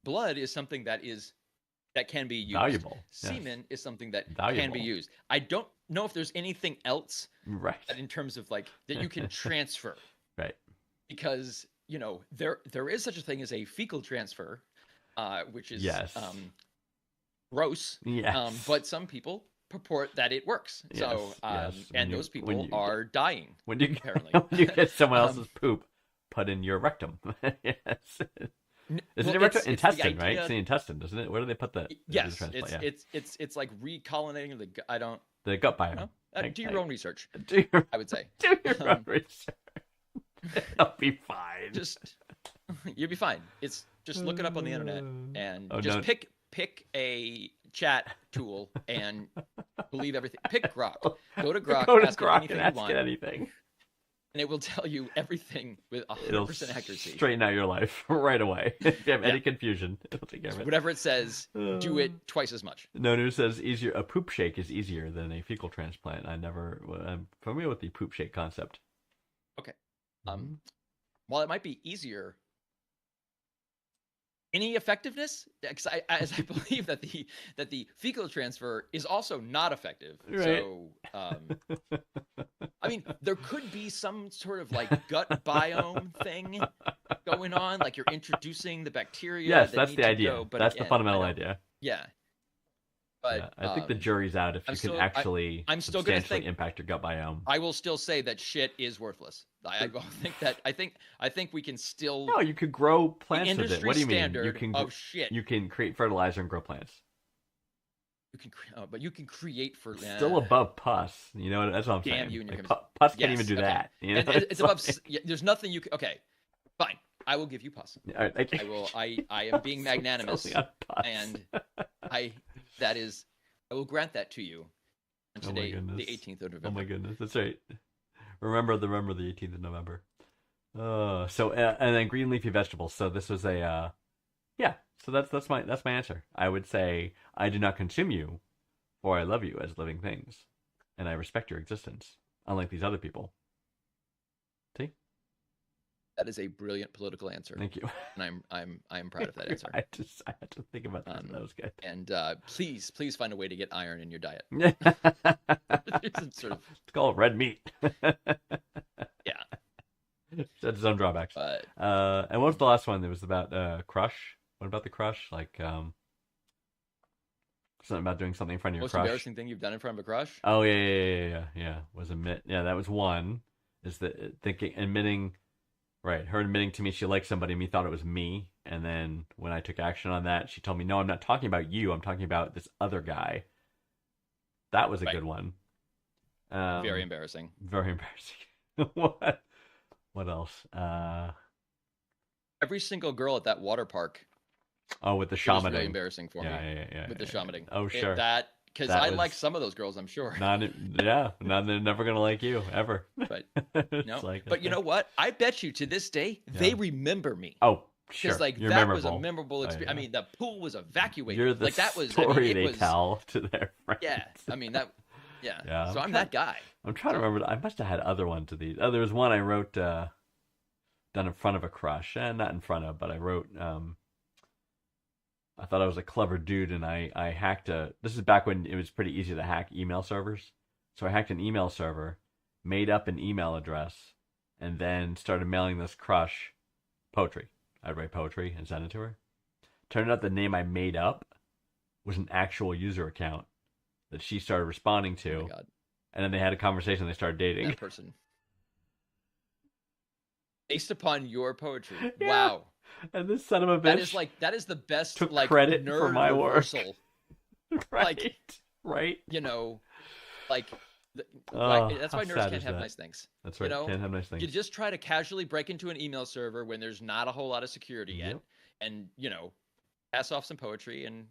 blood is something that can be used. Valuable. Yes. Semen is something that can Valuable. be used. I don't know if there's anything else Right. that in terms of like that you can transfer Right. because there is such a thing as a fecal transfer, which is Yes. gross. Yes. But some people purport that it works. So Yes, yes. When and you- those when people you- are dying. when you apparently. when you get someone Um, else's poop put in your rectum. Yes. N- Is well, it your rectum? it's the Intestine, right? idea- It's the intestine, doesn't it? Where do they put the Yes, transplant? it's like recolonizing the. I don't The gut biome. know. Do your own research. Do your, I would say. do your own Um, research. It'll be fine. Just you'll be fine. It's just look it up on the internet and Oh, just no. pick a chat tool and believe everything. Pick Grok. Go to Grok. Go to ask it Grok anything and you ask want, it anything. and it will tell you everything with It'll 100% accuracy. straighten out your life right away. If you have any Yeah. confusion, it'll take care of it. Whatever it says, do it twice as much. No News says easier. A poop shake is easier than a fecal transplant. I'm familiar with the poop shake concept. Okay. While it might be easier, any effectiveness? Because as I believe that the fecal transfer is also not effective. Right. So, I mean, there could be some sort of like gut biome thing going on, like you're introducing the bacteria. Yes, that that's need the to idea. go, but That's the again, fundamental I don't- idea. Yeah. But Yeah, I think the jury's out if you I'm can still- actually I'm still gonna substantially think- impact your gut biome. I will still say that shit is worthless. I don't think that. I think we can still. No, you could grow plants with it. industry What do you mean? standard You can of shit. you can create fertilizer and grow plants. But you can create for Still above pus. You know, that's what I'm Damn saying. you and your Like, cons- pus can't Yes, even do okay. that. You know? And it's above. Yeah, there's nothing you can. Okay, fine. I will give you pus. All right, thank you. I will. I am being magnanimous, Totally on pus. and I will grant that to you on Oh my today, goodness. the 18th of November. Oh my goodness, that's right. Remember the 18th of November. So and then green leafy vegetables. So this was a yeah. So that's my answer. I would say I do not consume you, for I love you as living things, and I respect your existence, unlike these other people. See? That is a brilliant political answer, Thank you. and I'm proud of that answer. I had to think about that. That was good. And please find a way to get iron in your diet. It's Sort of, called red meat. yeah. That's its own drawbacks. But And what was the last one? It was about crush. What about the crush? Like something about doing something in front of your most crush. embarrassing thing you've done in front of a crush? Oh yeah. Was admit. Yeah, that was one. Is the admitting. Right, her admitting to me she liked somebody, and me thought it was me, and then when I took action on that, she told me, "No, I'm not talking about you. I'm talking about this other guy." That was a good one. Very embarrassing. Very embarrassing. What else? Every single girl at that water park. Oh, with the It was shaman. really embarrassing for me. Yeah. With the shamaning. Oh, sure. Because That I was- like some of those girls, I'm sure. They're never gonna like you ever. But It's no. like, But you okay. know what? I bet you to this day they Yeah. remember me. Oh, sure. Because like You're that memorable. was a memorable experience. yeah. I mean, the pool was evacuated. You're the like that was story it they was, tell to their friends. Yeah. I mean that. Yeah. Yeah, So I'm that guy. I'm trying to remember. I must have had other ones of these. Oh, there was one I wrote done in front of a crush. Not in front of, but I wrote. I thought I was a clever dude, and I hacked a. This is back when it was pretty easy to hack email servers. So I hacked an email server, made up an email address, and then started mailing this crush poetry. I'd write poetry and send it to her. Turned out the name I made up was an actual user account that she started responding Oh to. my God. And then they had a conversation. And they started dating. That person. Based upon your poetry. Yeah. Wow. And this son of a bitch That is the best took like credit nerd for my work. reversal. right, right. You know, like Oh, that's why how nerds sad can't is have that? nice things. That's right. You know, Can't have nice things. you just try to casually break into an email server when there's not a whole lot of security yet, Yep. and you know, pass off some poetry. And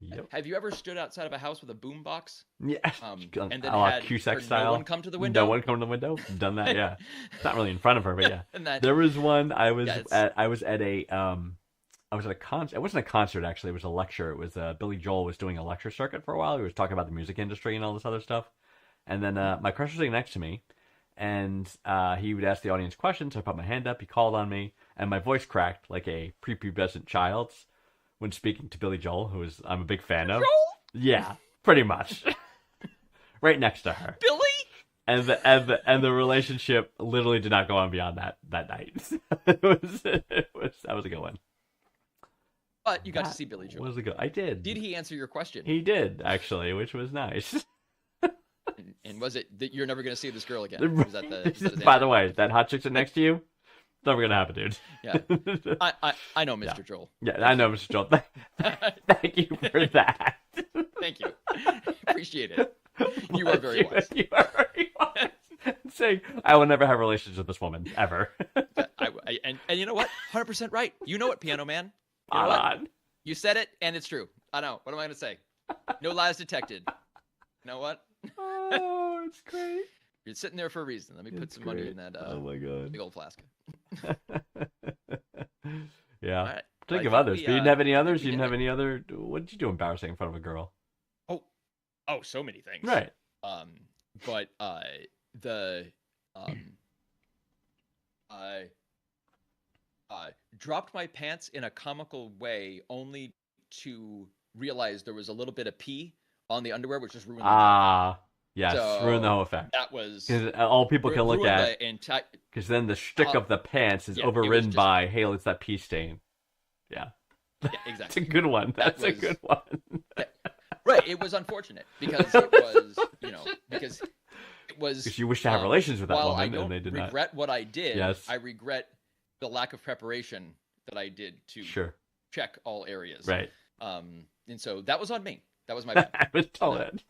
Yep. have you ever stood outside of a house with a boom box? Yeah. And then a la had Cusack heard style. no one come to the window? No one come to the window. Done that. Yeah. It's not really in front of her, but yeah. And that There was one. I was Yeah, it's- at a I was at a concert. It wasn't a concert actually. It was a lecture. It was Billy Joel was doing a lecture circuit for a while. He was talking about the music industry and all this other stuff. And then my crush was sitting next to me, and he would ask the audience questions. So I put my hand up. He called on me, and my voice cracked like a prepubescent child's when speaking to Billy Joel, who I'm a big fan of. Yeah, pretty much. Right next to her. Billy. And the relationship literally did not go on beyond that night. That was a good one. But you got to That see Billy Joel. Was a good. I did. Did he answer your question? He did actually, which was nice. And was it that you're never going to see this girl again? Was that the? Was that his By answer? the way, that hot chick sitting next to you, never gonna happen, dude. Yeah. I know, Mr. Joel. Yeah, I know, Mr. Joel. Thank you for that. Thank you. Appreciate it. You are very wise. You are very wise. Saying, I will never have relations with this woman ever. And you know what? 100% right. You know it, Piano Man. You know Hold what? on. You said it, and it's true. I know. What am I going to say? No lies detected. You know what? Oh, it's great. You're sitting there for a reason. Let me put It's some money great. in that Oh my god. big old flask. Yeah. All right. Think I of think others. we, You didn't have any others? we You didn't did have it. any other... What did you do embarrassing in front of a girl? Oh, so many things. Right. But I dropped my pants in a comical way only to realize there was a little bit of pee on the underwear, which just ruined the Ah, yes. So, ruin the whole effect. that was Because all people can look ruined at... the entire. Because then the shtick of the pants is yeah, it was overridden just- by, hey, it's that pee stain. Yeah. Yeah, It's a exactly. good one. That That's a was- good one. Right. It was unfortunate because it was, because it was. Because you wish to have relations with that while I woman, don't and they did not. regret what I did. Yes. I regret the lack of preparation that I did to Sure. check all areas. Right. And so that was on me. That was my bad. I was told it.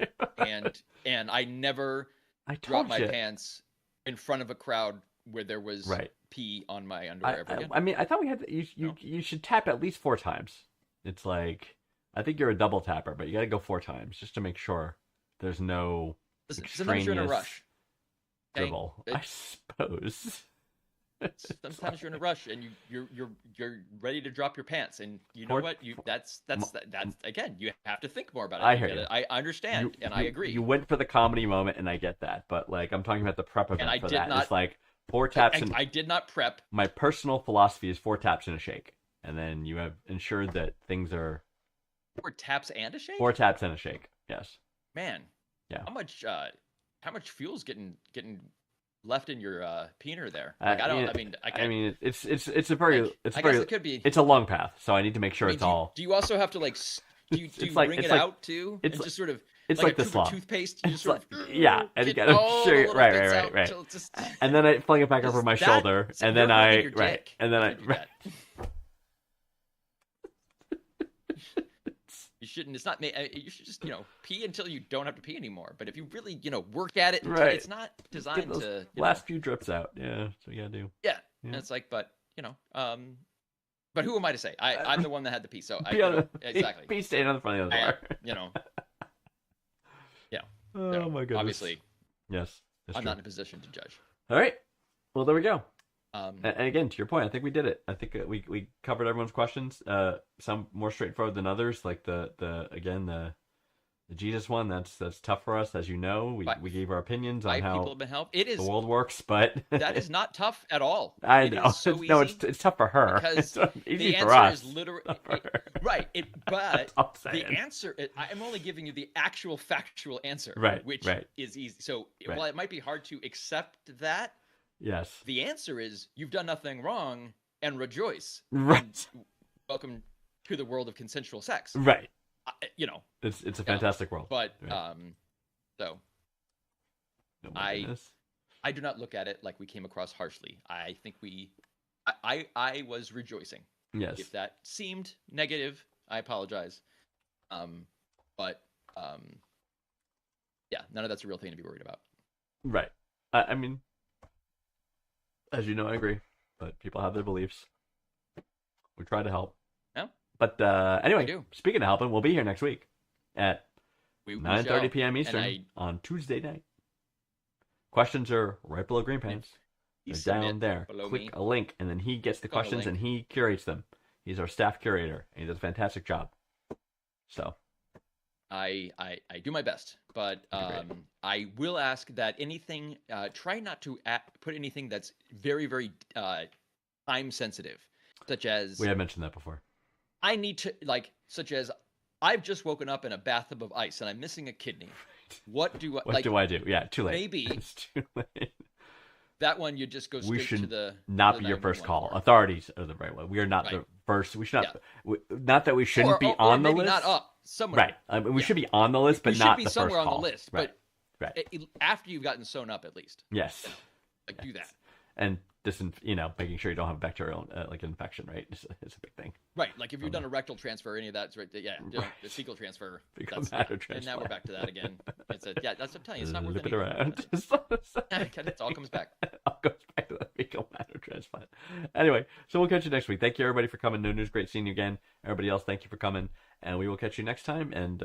and I never I dropped told my you. pants in front of a crowd where there was Right. pee on my underwear ever again. I mean, I thought we had No. you should tap at least 4 times. It's like I think you're a double tapper, but you got to go 4 times just to make sure there's no Listen, sometimes you're in a extraneous rush. Okay? dribble. I suppose. Sometimes you're in a rush and you're ready to drop your pants, and you know Four- what? That's again, you have to think more about it. I You hear get you. it. I understand and I agree. You went for the comedy moment, and I get that, but like I'm talking about the prep event I for did that. not- It's like 4 taps and I did not prep. my personal philosophy is 4 taps and a shake, and then you have ensured that things are 4 taps and a shake. 4 taps and a shake. Yes. Man. Yeah. How much fuel's getting left in your peener there? Like, I mean, it's a very like, it's I a guess very it could be. it's a long path, so I need to make sure I mean, it's all. Do you also have to like? Do you It's like- wring it's it like- out too? it's And like- just sort of. It's like like a the tube slum. of toothpaste. You It's just sort like- of. yeah, and you get gotta all sure- the little right, bits right, out right. until it's just- And then I fling it back over Is my that- shoulder, so and then you're hurting I your right, dick and then I when you do right. that. You shouldn't. It's not. You should just pee until you don't have to pee anymore. But if you really work at it, until Right. it's not Get designed those to. last few drips out. Yeah, so you gotta do. Yeah. Yeah. And it's like, but but who am I to say? I'm the one that had the pee, so I Pee on the- exactly. Pee staying on the front of the I, door. you Oh my goodness. obviously, Yes. That's I'm true. not in a position to judge. All right. Well, there we go. Um, And again, to your point, I think we did it. I think we covered everyone's questions. Some more straightforward than others, like the Jesus one. That's tough for us, as you know. We gave our opinions on 5 people how have been helped. It is the world works, but that is not tough at all. I It know. is so No, easy it's tough for her. because It's easy the for answer us. is literally Tough for her. right. But That's all I'm the saying. answer, I'm only giving you the actual factual answer, Right, which right. is easy. So Right. while it might be hard to accept that, Yes. the answer is you've done nothing wrong and rejoice. Right. And welcome to the world of consensual sex. Right. It's It's a fantastic world. but Right. so Oh my goodness. I do not look at it like we came across harshly. I think I was rejoicing. Yes. If that seemed negative, I apologize. But yeah, none of that's a real thing to be worried about. Right. I mean, as you know, I agree. But people have their beliefs. We try to help. Yeah. But anyway, do. speaking of helping, we'll be here next week at We 9:30 shall. p.m. Eastern I- on Tuesday night. Questions are right below Green Pants. You They're down submit there. below Click me. a link, and then he gets the Click on a questions, and link. he curates them. He's our staff curator, and he does a fantastic job. So, I do my best, but Great. I will ask that anything. Try not to put anything that's very, very time sensitive, such as we have mentioned that before. I need to such as I've just woken up in a bathtub of ice and I'm missing a kidney. What do I What do I do? Yeah, too late. maybe It's too late. that one you just go We straight to should the not the be your first 911 call. for. Authorities are the right one. We are not Right. the first. We should not. Yeah. Not that we shouldn't or, be or on the maybe list. not up somewhere. Right. I mean, we Yeah. should be on the list, but you not should be the somewhere first on call. the list, Right. but Right. after you've gotten sewn up, at least Yes. do that. And making sure you don't have a bacterial infection, right? It's a big thing. Right, like if you've done a rectal transfer, or any of that's right. Yeah, the fecal transfer. Fecal That's, matter and now we're transplant. back to that again. That's what I'm telling you. It's not worth Flip it anything. around. It all comes back. I'll go back to the fecal matter transplant. Anyway, so we'll catch you next week. Thank you everybody for coming. No news, great seeing you again. Everybody else, thank you for coming, and we will catch you next time. And